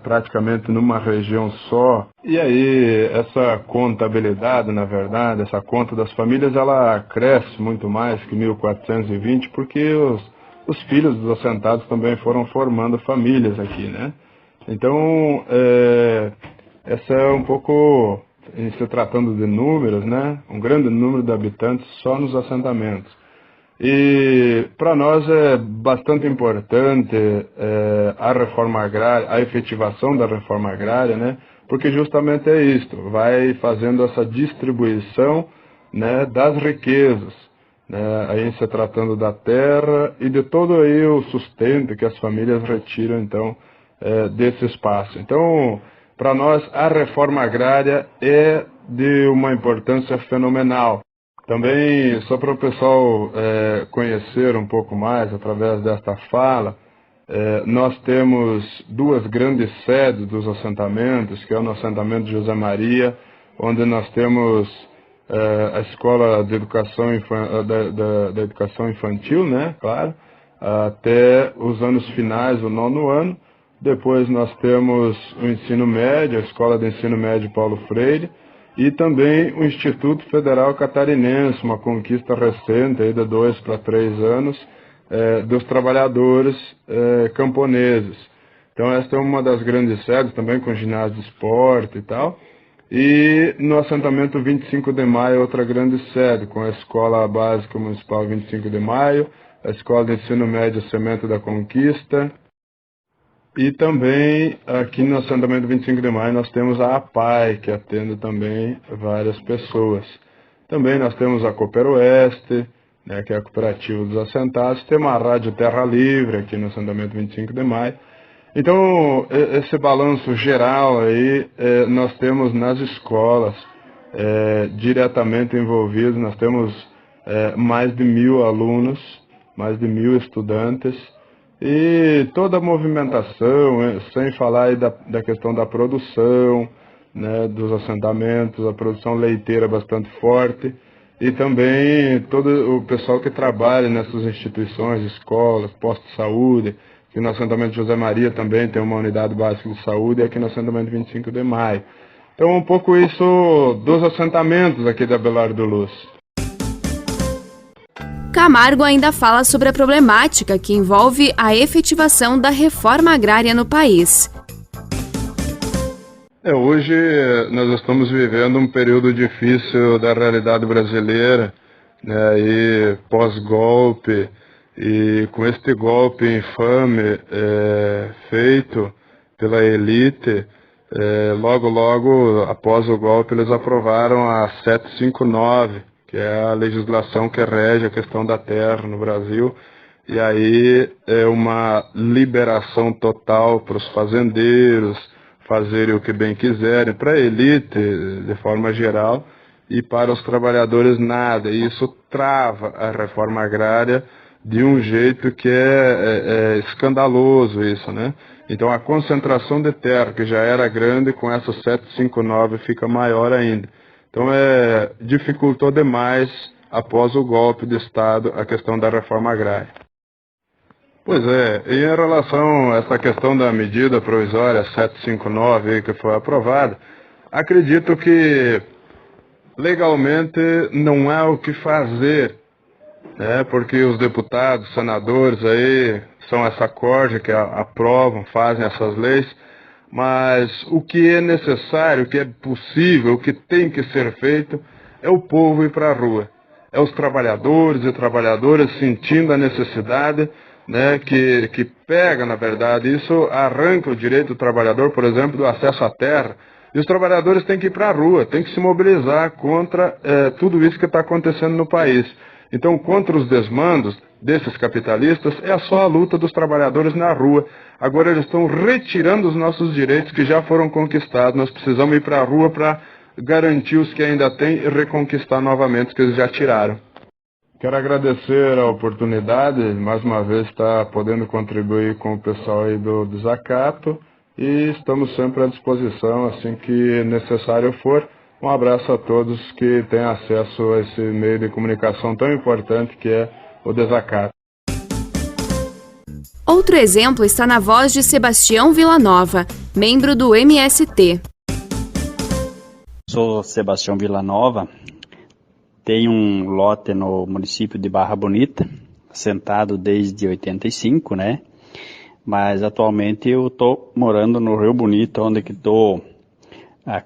praticamente numa região só. E aí, essa contabilidade, na verdade, essa conta das famílias, ela cresce muito mais que 1420, porque os filhos dos assentados também foram formando famílias aqui, né? Então, essa é um pouco, em se tratando de números, né? Um grande número de habitantes só nos assentamentos. E para nós é bastante importante a reforma agrária, a efetivação da reforma agrária, né? Porque justamente é isto, vai fazendo essa distribuição, né, das riquezas, né? Aí se tratando da terra e de todo aí o sustento que as famílias retiram então desse espaço. Então, para nós a reforma agrária é de uma importância fenomenal. Também, só para o pessoal conhecer um pouco mais através desta fala, Nós temos duas grandes sedes dos assentamentos, que é no assentamento José Maria, onde nós temos a Escola de Educação, da Educação Infantil, né, claro, até os anos finais, o 9º ano. Depois nós temos o ensino médio, a Escola de Ensino Médio Paulo Freire, e também o Instituto Federal Catarinense, uma conquista recente, aí de 2 para 3 anos, dos trabalhadores camponeses. Então esta é uma das grandes sedes, também com ginásio de esporte e tal. E no assentamento 25 de Maio, outra grande sede, com a Escola Básica Municipal 25 de Maio, a Escola de Ensino Médio Semente da Conquista. E também aqui no assentamento 25 de Maio nós temos a APAI, que atende também várias pessoas. Também nós temos a Cooper Oeste, né, que é a cooperativa dos assentados. Temos a Rádio Terra Livre aqui no assentamento 25 de Maio. Então, esse balanço geral aí, nós temos nas escolas diretamente envolvidos, nós temos mais de 1.000 alunos, mais de 1.000 estudantes, e toda a movimentação, sem falar aí da questão da produção, né, dos assentamentos, a produção leiteira bastante forte, e também todo o pessoal que trabalha nessas instituições, escolas, postos de saúde, que no assentamento José Maria também tem uma unidade básica de saúde, e aqui no assentamento 25 de Maio. Então, um pouco isso dos assentamentos aqui da Belar do Luz. Camargo ainda fala sobre a problemática que envolve a efetivação da reforma agrária no país. Hoje nós estamos vivendo um período difícil da realidade brasileira, né, e pós-golpe, e com este golpe infame feito pela elite, logo após o golpe eles aprovaram a 759, que é a legislação que rege a questão da terra no Brasil, e aí é uma liberação total para os fazendeiros fazerem o que bem quiserem, para a elite de forma geral, e para os trabalhadores nada. E isso trava a reforma agrária de um jeito que é escandaloso isso, né? Então a concentração de terra, que já era grande, com essa 759 fica maior ainda. Então dificultou demais, após o golpe de Estado, a questão da reforma agrária. Pois e em relação a essa questão da medida provisória 759 que foi aprovada, acredito que legalmente não há o que fazer, né, porque os deputados, senadores aí são essa corja que aprovam, fazem essas leis, mas o que é necessário, o que é possível, o que tem que ser feito é o povo ir para a rua. É os trabalhadores e trabalhadoras sentindo a necessidade, né, que pega, na verdade, isso arranca o direito do trabalhador, por exemplo, do acesso à terra. E os trabalhadores têm que ir para a rua, têm que se mobilizar contra tudo isso que está acontecendo no país. Então, contra os desmandos desses capitalistas, é só a luta dos trabalhadores na rua. Agora eles estão retirando os nossos direitos que já foram conquistados. Nós precisamos ir para a rua para garantir os que ainda têm e reconquistar novamente os que eles já tiraram. Quero agradecer a oportunidade, mais uma vez, estar podendo contribuir com o pessoal aí do desacato, e estamos sempre à disposição, assim que necessário for. Um abraço a todos que têm acesso a esse meio de comunicação tão importante que é o desacato. Outro exemplo está na voz de Sebastião Villanova, membro do MST. Sou Sebastião Villanova, tenho um lote no município de Barra Bonita, assentado desde 85, né? Mas atualmente eu estou morando no Rio Bonito, onde estou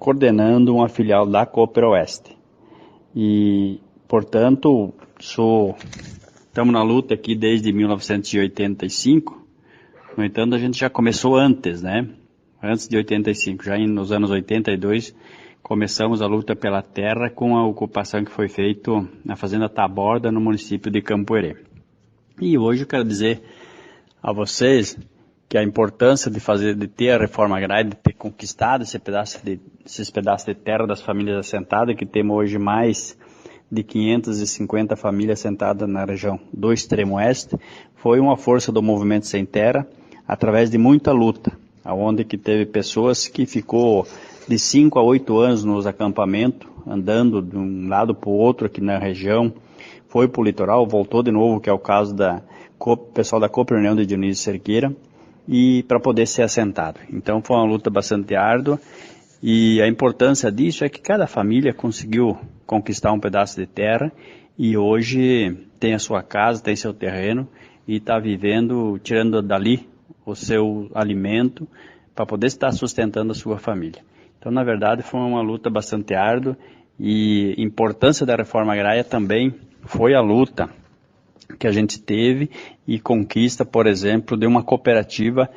coordenando uma filial da Cooper Oeste. E, portanto, estamos na luta aqui desde 1985. No entanto, a gente já começou antes, né? Antes de 85, já nos anos 82, começamos a luta pela terra com a ocupação que foi feita na Fazenda Taborda, no município de Campoerê. E hoje eu quero dizer a vocês que a importância de ter a reforma agrária, de ter conquistado esses pedaços de terra das famílias assentadas, que temos hoje mais de 550 famílias assentadas na região do extremo oeste, foi uma força do Movimento Sem Terra, através de muita luta, onde que teve pessoas que ficou de 5 a 8 anos nos acampamentos, andando de um lado para o outro aqui na região, foi para o litoral, voltou de novo, que é o caso da pessoal da Copa União de Dionísio Cerqueira, e para poder ser assentado. Então foi uma luta bastante árdua, e a importância disso é que cada família conseguiu conquistar um pedaço de terra, e hoje tem a sua casa, tem seu terreno, e está vivendo, tirando dali o seu alimento, para poder estar sustentando a sua família. Então, na verdade, foi uma luta bastante árdua, e a importância da reforma agrária também foi a luta que a gente teve e conquista, por exemplo, de uma cooperativa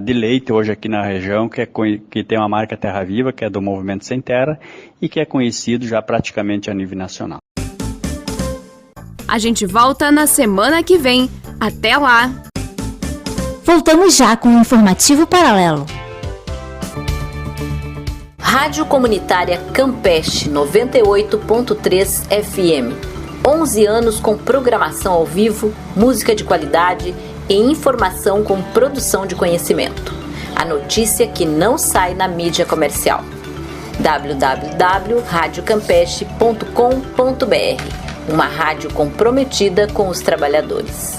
de leite hoje aqui na região, que tem uma marca Terra Viva, que é do Movimento Sem Terra, e que é conhecido já praticamente a nível nacional. A gente volta na semana que vem. Até lá! Voltamos já com o Informativo Paralelo. Rádio Comunitária Campeche 98.3 FM. 11 anos com programação ao vivo, música de qualidade e informação com produção de conhecimento. A notícia que não sai na mídia comercial. www.radiocampeche.com.br. Uma rádio comprometida com os trabalhadores.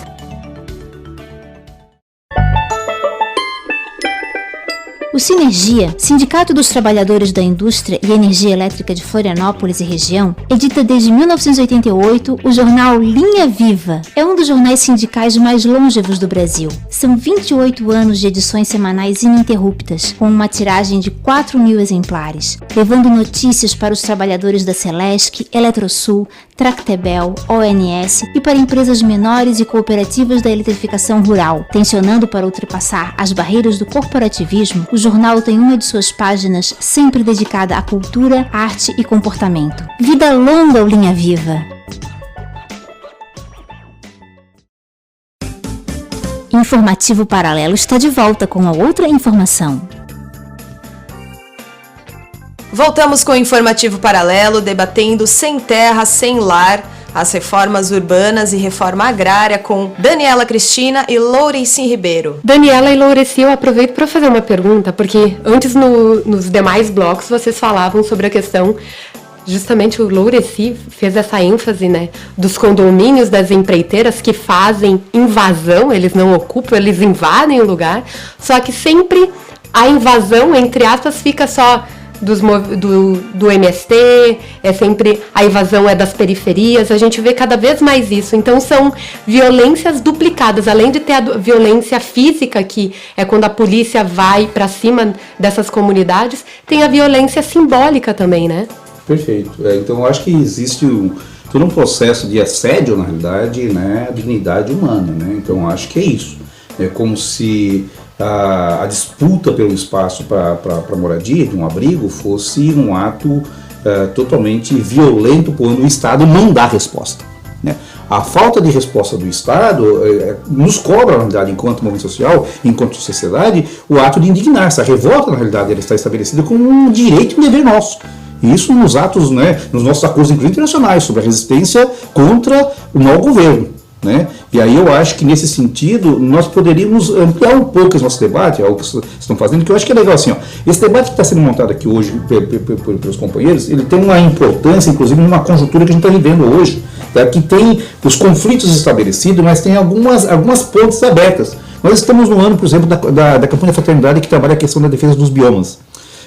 O Sinergia, Sindicato dos Trabalhadores da Indústria e Energia Elétrica de Florianópolis e região, edita desde 1988 o jornal Linha Viva. É um dos jornais sindicais mais longevos do Brasil. São 28 anos de edições semanais ininterruptas, com uma tiragem de 4.000 exemplares, levando notícias para os trabalhadores da Celesc, Eletrosul, Tractebel, ONS e para empresas menores e cooperativas da eletrificação rural. Tensionando para ultrapassar as barreiras do corporativismo, o jornal tem uma de suas páginas sempre dedicada à cultura, arte e comportamento. Vida longa ao Linha Viva! Informativo Paralelo está de volta com a outra informação. Voltamos com o Informativo Paralelo, debatendo Sem Terra, Sem Lar, as reformas urbanas e reforma agrária com Daniela Cristina e Loureci Ribeiro. Daniela e Loureci, eu aproveito para fazer uma pergunta, porque antes nos demais blocos vocês falavam sobre a questão, justamente o Loureci fez essa ênfase, né, dos condomínios das empreiteiras que fazem invasão, eles não ocupam, eles invadem o lugar, só que sempre a invasão, entre aspas, fica só do MST, é sempre a invasão é das periferias, a gente vê cada vez mais isso. Então são violências duplicadas, além de ter a violência física, que é quando a polícia vai para cima dessas comunidades, tem a violência simbólica também, né? Perfeito. Então eu acho que existe todo um processo de assédio, na realidade, né, à dignidade humana, né? Então eu acho que é isso. É como se a disputa pelo espaço para moradia, de um abrigo, fosse um ato totalmente violento quando o Estado não dá resposta, né? A falta de resposta do Estado nos cobra, na realidade, enquanto movimento social, enquanto sociedade, o ato de indignar-se. A revolta, na realidade, ela está estabelecida como um direito e um dever nosso. E isso nos atos, né, nos nossos acordos internacionais sobre a resistência contra o mau governo, né? E aí eu acho que nesse sentido nós poderíamos ampliar um pouco esse nosso debate, é o que vocês estão fazendo, que eu acho que é legal assim, ó, esse debate que está sendo montado aqui hoje pelos companheiros, ele tem uma importância, inclusive numa conjuntura que a gente está vivendo hoje, tá? Que tem os conflitos estabelecidos, mas tem algumas pontes abertas. Nós estamos no ano, por exemplo, da campanha Fraternidade, que trabalha a questão da defesa dos biomas.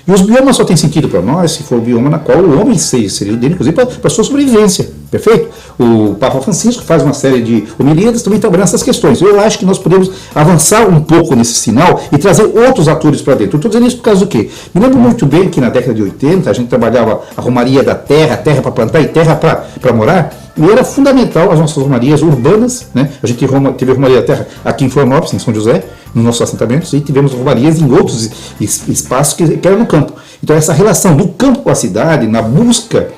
E os biomas só têm sentido para nós se for o bioma na qual o homem seria dele, inclusive para a sua sobrevivência, perfeito? O Papa Francisco faz uma série de homilias também trabalhando essas questões. Eu acho que nós podemos avançar um pouco nesse sinal e trazer outros atores para dentro. Eu estou dizendo isso por causa do quê? Me lembro muito bem que na década de 80 a gente trabalhava a romaria da terra, terra para plantar e terra para morar. E era fundamental as nossas romarias urbanas, né? A gente teve a romaria da terra aqui em Florianópolis, em São José, nos nossos assentamentos, e tivemos romarias em outros espaços que eram no campo. Então essa relação do campo com a cidade, na busca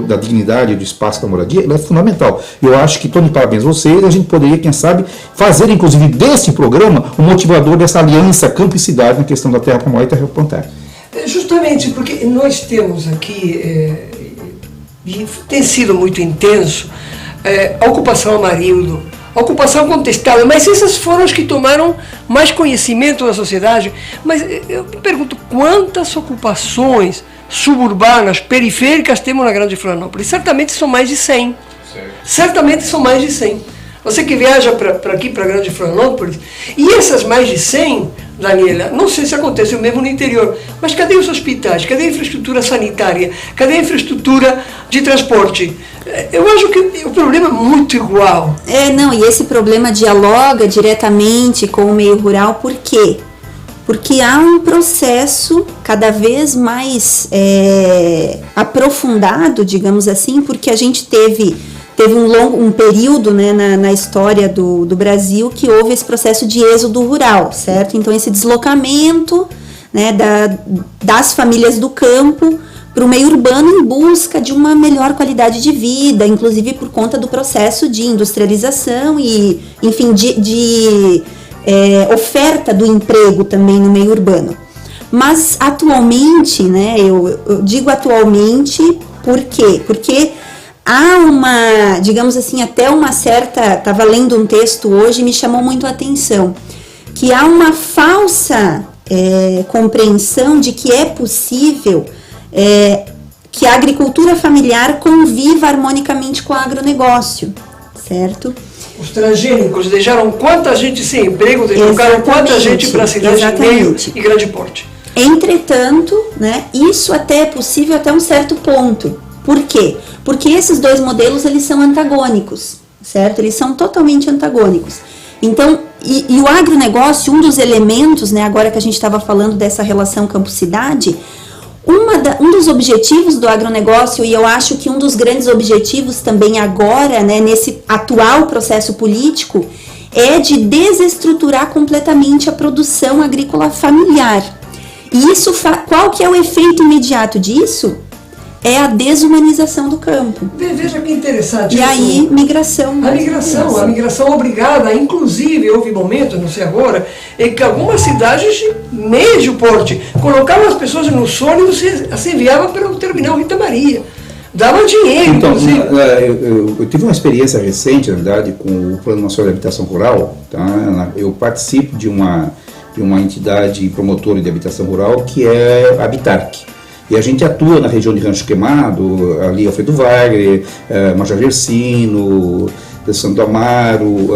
da dignidade do espaço da moradia, ela é fundamental. Eu acho que estou de parabéns a vocês, a gente poderia, quem sabe, fazer inclusive desse programa um motivador dessa aliança campo e cidade na questão da terra para morar e terra para plantar. Justamente porque nós temos aqui, e tem sido muito intenso, a ocupação Amarildo, ocupação contestável, mas essas foram as que tomaram mais conhecimento da sociedade. Mas eu me pergunto, quantas ocupações suburbanas, periféricas temos na Grande Florianópolis? Certamente são mais de 100. Certamente são mais de 100. Você que viaja para aqui, para a Grande Florianópolis, e essas mais de 100, Daniela, não sei se acontece o mesmo no interior, mas cadê os hospitais? Cadê a infraestrutura sanitária? Cadê a infraestrutura de transporte? Eu acho que o problema é muito igual. Não, e esse problema dialoga diretamente com o meio rural, por quê? Porque há um processo cada vez mais aprofundado, digamos assim, porque a gente teve um período, né, na história do Brasil que houve esse processo de êxodo rural, certo? Então esse deslocamento, né, das famílias do campo para o meio urbano em busca de uma melhor qualidade de vida, inclusive por conta do processo de industrialização e, enfim, de oferta do emprego também no meio urbano. Mas atualmente, né, eu digo atualmente, por quê? Porque há uma, digamos assim, até uma certa, estava lendo um texto hoje e me chamou muito a atenção, que há uma falsa compreensão de que é possível que a agricultura familiar conviva harmonicamente com o agronegócio, certo? Os transgênicos deixaram quanta gente sem emprego, deslocaram quanta gente para a cidade de meio e grande porte. Entretanto, né, isso até é possível até um certo ponto. Por quê? Porque esses dois modelos, eles são antagônicos, certo? Eles são totalmente antagônicos. Então, e o agronegócio, um dos elementos, né, agora que a gente estava falando dessa relação campo-cidade, um dos objetivos do agronegócio, e eu acho que um dos grandes objetivos também agora, né, nesse atual processo político, é de desestruturar completamente a produção agrícola familiar. E isso, qual que é o efeito imediato disso? É a desumanização do campo. Veja que interessante. E aí, migração. A migração obrigada. Inclusive, houve momentos, não sei agora, em que algumas cidades de médio porte colocavam as pessoas nos ônibus e as enviavam para o terminal Rita Maria. Dava dinheiro, então, inclusive. Eu tive uma experiência recente, na verdade, com o Plano Nacional de Habitação Rural. Tá? Eu participo de uma entidade promotora de habitação rural, que é a Habitarc. E a gente atua na região de Rancho Queimado, ali Alfredo Wagner, Major Gersino, Santo Amaro,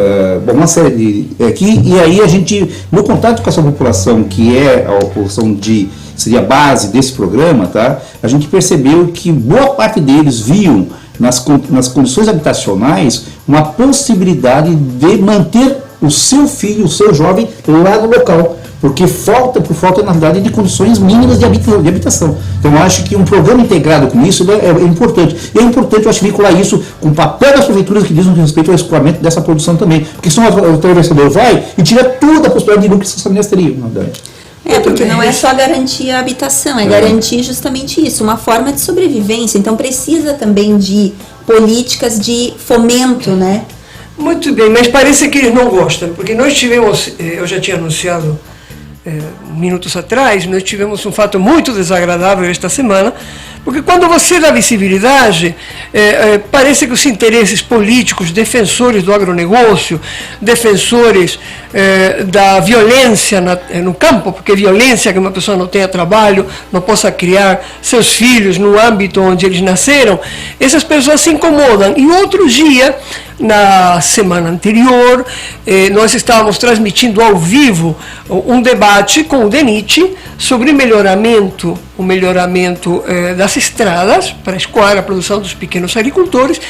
uma série de aqui. E aí a gente, no contato com essa população, que é a população seria a base desse programa, tá? A gente percebeu que boa parte deles viam nas condições habitacionais uma possibilidade de manter o seu filho, o seu jovem lá no local. Porque por falta, na verdade, de condições mínimas de habitação. Então, eu acho que um programa integrado com isso é importante. E é importante, eu acho, vincular isso com o papel das prefeituras que dizem respeito ao escoamento dessa produção também. Porque senão o atravessador vai e tira toda a possibilidade de lucro que essas famílias teriam, na verdade. Porque não é só garantir a habitação, é garantir justamente isso, uma forma de sobrevivência. Então, precisa também de políticas de fomento, né? Muito bem, mas parece que eles não gostam, porque nós tivemos, eu já tinha anunciado minutos atrás, nós tivemos um fato muito desagradável esta semana, porque quando você dá visibilidade, parece que os interesses políticos, defensores do agronegócio, defensores da violência no campo, porque violência é que uma pessoa não tenha trabalho, não possa criar seus filhos no âmbito onde eles nasceram, essas pessoas se incomodam. E outro dia, na semana anterior, nós estávamos transmitindo ao vivo um debate com o DENIT sobre o melhoramento das estradas para escoar a produção dos pequenos agricultores,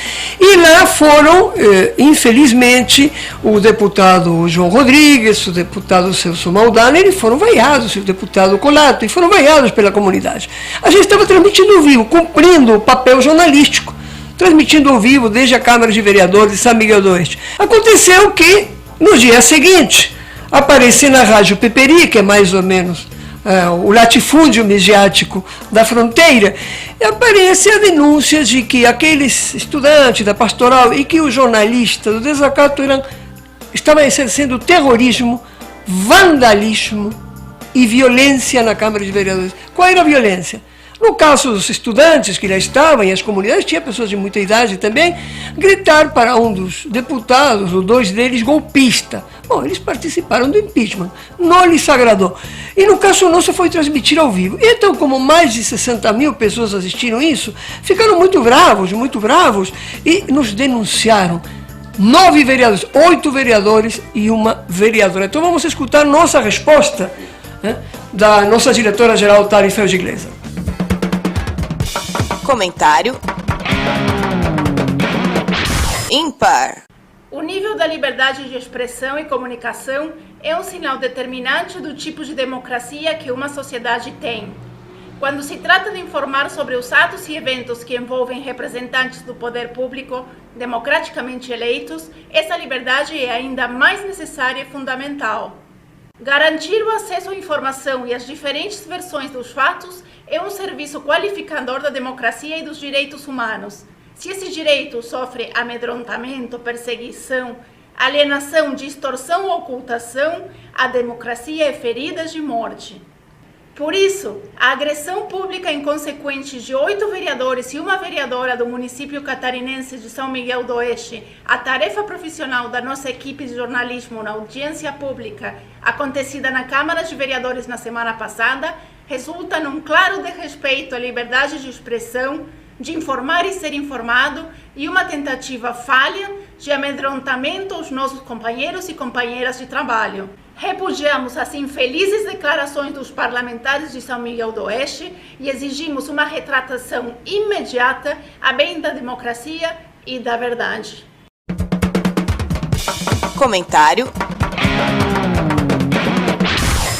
e lá foram, infelizmente, o deputado João Rodrigues, o deputado Celso Maldana, eles foram vaiados, o deputado Colato, e foram vaiados pela comunidade. A gente estava transmitindo ao vivo, cumprindo o papel jornalístico, transmitindo ao vivo desde a Câmara de Vereadores de São Miguel do Oeste. Aconteceu que, no dia seguinte, apareceu na Rádio Peperi, que é mais ou menos o latifúndio midiático da fronteira, e aparece a denúncia de que aqueles estudantes da pastoral e que o jornalista do desacato estavam exercendo terrorismo, vandalismo e violência na Câmara de Vereadores. Qual era a violência? No caso dos estudantes que lá estavam, e as comunidades, tinha pessoas de muita idade também, gritar para um dos deputados, ou dois deles, golpista. Bom, eles participaram do impeachment, não lhes agradou. E no caso nosso foi transmitir ao vivo. Então, como mais de 60 mil pessoas assistiram isso, ficaram muito bravos, e nos denunciaram. 9 vereadores, 8 vereadores e uma vereadora. Então vamos escutar nossa resposta, né, da nossa diretora-geral, Tari Felge-Gleza. Comentário ímpar. O nível da liberdade de expressão e comunicação é um sinal determinante do tipo de democracia que uma sociedade tem. Quando se trata de informar sobre os atos e eventos que envolvem representantes do poder público democraticamente eleitos, essa liberdade é ainda mais necessária e fundamental. Garantir o acesso à informação e às diferentes versões dos fatos é um serviço qualificador da democracia e dos direitos humanos. Se esse direito sofre amedrontamento, perseguição, alienação, distorção ou ocultação, a democracia é ferida de morte. Por isso, a agressão pública inconsequente de 8 vereadores e uma vereadora do município catarinense de São Miguel do Oeste, a tarefa profissional da nossa equipe de jornalismo na audiência pública, acontecida na Câmara de Vereadores na semana passada, resulta num claro desrespeito à liberdade de expressão, de informar e ser informado, e uma tentativa falha de amedrontamento aos nossos companheiros e companheiras de trabalho. Repudiamos as infelizes declarações dos parlamentares de São Miguel do Oeste e exigimos uma retratação imediata a bem da democracia e da verdade. Comentário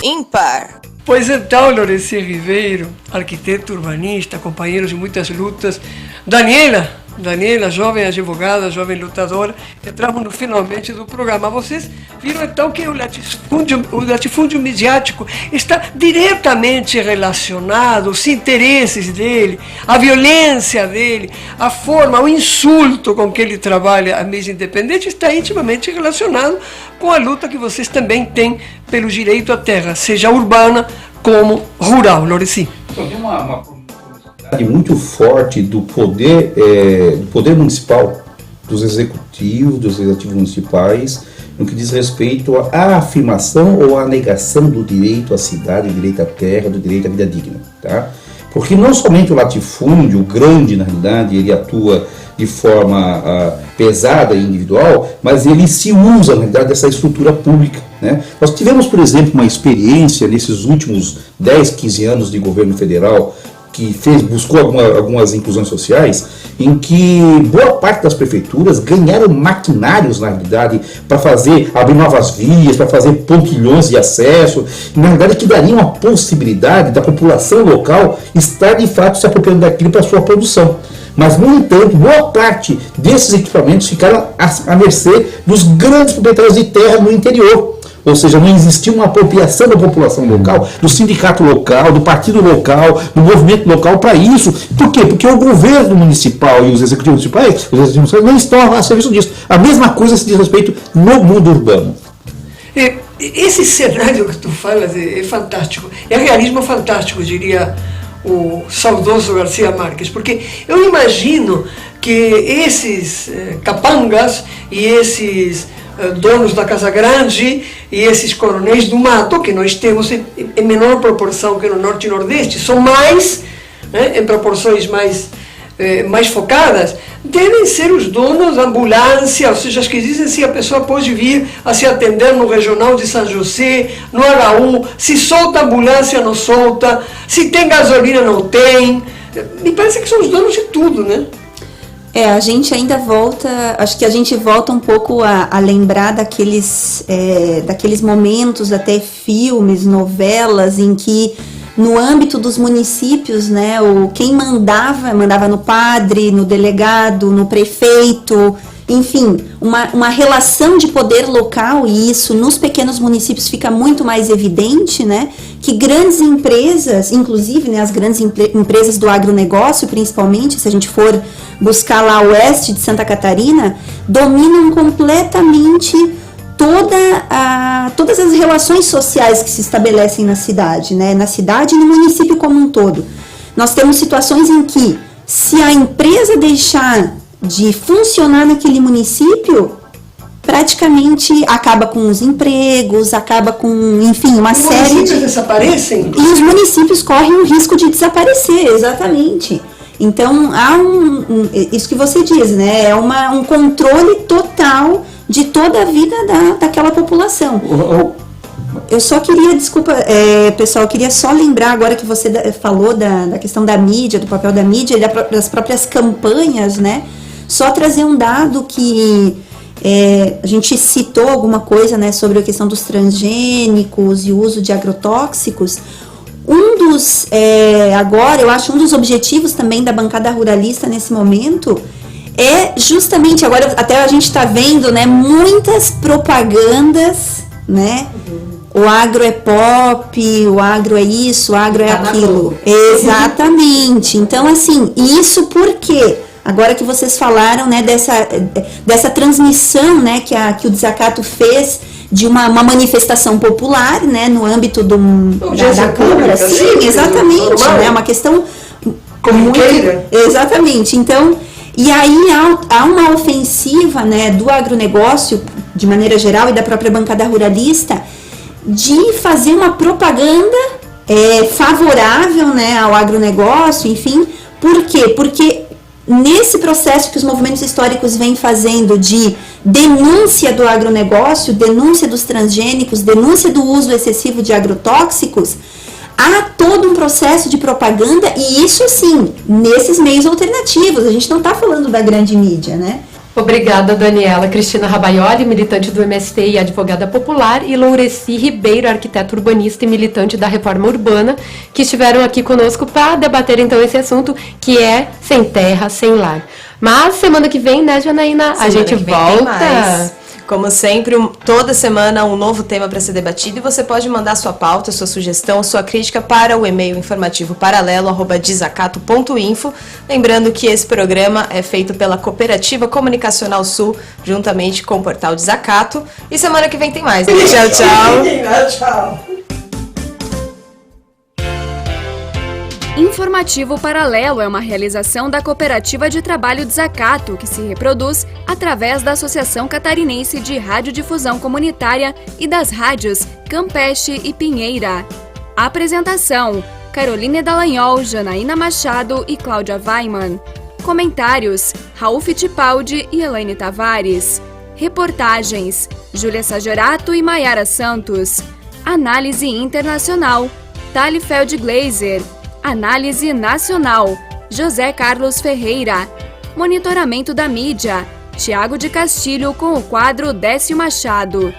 ímpar. Pois então, Loreci Ribeiro, arquiteto urbanista, companheiro de muitas lutas, Daniela, jovem advogada, jovem lutadora, entramos finalmente do programa. Vocês viram então que o latifúndio midiático está diretamente relacionado, os interesses dele, a violência dele, a forma, o insulto com que ele trabalha a mídia independente está intimamente relacionado com a luta que vocês também têm pelo direito à terra, seja urbana como rural. Loreci. Então, tem uma muito forte do poder municipal, dos executivos, dos legislativos municipais, no que diz respeito à afirmação ou à negação do direito à cidade, do direito à terra, do direito à vida digna, tá? Porque não somente o latifúndio, o grande, na realidade, ele atua de forma pesada e individual, mas ele se usa, na realidade, dessa estrutura pública, né? Nós tivemos, por exemplo, uma experiência nesses últimos 10, 15 anos de governo federal, que buscou algumas inclusões sociais, em que boa parte das prefeituras ganharam maquinários, na realidade, para abrir novas vias, para fazer pontilhões de acesso, e, na realidade, que daria uma possibilidade da população local estar, de fato, se apropriando daquilo para a sua produção. Mas, no entanto, boa parte desses equipamentos ficaram à mercê dos grandes proprietários de terra no interior. Ou seja, não existia uma apropriação da população local, do sindicato local, do partido local, do movimento local para isso. Por quê? Porque o governo municipal e os executivos municipais não estão a serviço disso. A mesma coisa se diz respeito no mundo urbano. Esse cenário que tu falas é fantástico. É realismo fantástico, diria o saudoso Garcia Marques. Porque eu imagino que esses capangas e esses donos da Casa Grande e esses coronéis do mato, que nós temos em menor proporção que no Norte e Nordeste, são mais, né, em proporções mais focadas, devem ser os donos da ambulância, ou seja, as que dizem se a pessoa pode vir a se atender no regional de São José, no HU, se solta a ambulância, não solta, se tem gasolina, não tem. Me parece que são os donos de tudo, né? A gente ainda volta, acho que a gente volta um pouco a lembrar daqueles momentos, até filmes, novelas, em que no âmbito dos municípios, né, quem mandava no padre, no delegado, no prefeito, enfim, uma relação de poder local, e isso nos pequenos municípios fica muito mais evidente, né, que grandes empresas, inclusive, né, as grandes empresas do agronegócio, principalmente, se a gente for buscar lá o oeste de Santa Catarina, dominam completamente todas as relações sociais que se estabelecem na cidade, né, na cidade e no município como um todo. nós temos situações em que, se a empresa deixar de funcionar naquele município, praticamente acaba com os empregos, acaba com, enfim, uma série de... Os municípios desaparecem? E os municípios correm o risco de desaparecer, exatamente. Então, há isso que você diz, né? É um controle total de toda a vida daquela população. Eu só queria, desculpa, pessoal, eu queria só lembrar agora que você falou da questão da mídia, do papel da mídia e das próprias campanhas, né? Só trazer um dado que a gente citou alguma coisa, né, sobre a questão dos transgênicos e o uso de agrotóxicos. Agora, eu acho um dos objetivos também da bancada ruralista nesse momento é justamente, agora até a gente está vendo, né, muitas propagandas, né? O agro é pop, o agro é isso, o agro é aquilo. Exatamente. Então, assim, isso por quê? Agora que vocês falaram, né, dessa transmissão, né, que o desacato fez de uma manifestação popular, né, no âmbito da Câmara. Sim, exatamente, né, uma questão corriqueira. Exatamente. Então, e aí há uma ofensiva, né, do agronegócio, de maneira geral, e da própria bancada ruralista, de fazer uma propaganda favorável, né, ao agronegócio, enfim. Por quê? Porque nesse processo que os movimentos históricos vêm fazendo de denúncia do agronegócio, denúncia dos transgênicos, denúncia do uso excessivo de agrotóxicos, há todo um processo de propaganda, e isso sim, nesses meios alternativos, a gente não está falando da grande mídia, né? Obrigada, Daniela Cristina Rabaioli, militante do MST e advogada popular, e Loureci Ribeiro, arquiteto urbanista e militante da Reforma Urbana, que estiveram aqui conosco para debater então esse assunto, que é Sem Terra, Sem Lar. Mas semana que vem, né, Janaína, a gente volta. Como sempre, toda semana um novo tema para ser debatido, e você pode mandar sua pauta, sua sugestão, sua crítica para o e-mail informativoparalelo@desacato.info. Lembrando que esse programa é feito pela Cooperativa Comunicacional Sul, juntamente com o Portal Desacato. E semana que vem tem mais. Tchau, tchau. Tchau. Informativo Paralelo é uma realização da Cooperativa de Trabalho Desacato, que se reproduz através da Associação Catarinense de Radiodifusão Comunitária e das rádios Campeche e Pinheira. Apresentação: Caroline Dallagnol, Janaína Machado e Cláudia Weiman. Comentários: Raul Fittipaldi e Elaine Tavares. Reportagens: Júlia Sagerato e Maiara Santos. Análise internacional: Thalifeld Glaser. Análise nacional: José Carlos Ferreira. Monitoramento da mídia: Tiago de Castilho com o quadro Décio Machado.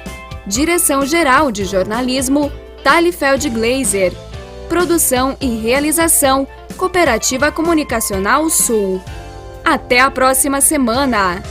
Direção-geral de jornalismo: Thalifeld Glaser. Produção e realização: Cooperativa Comunicacional Sul. Até a próxima semana!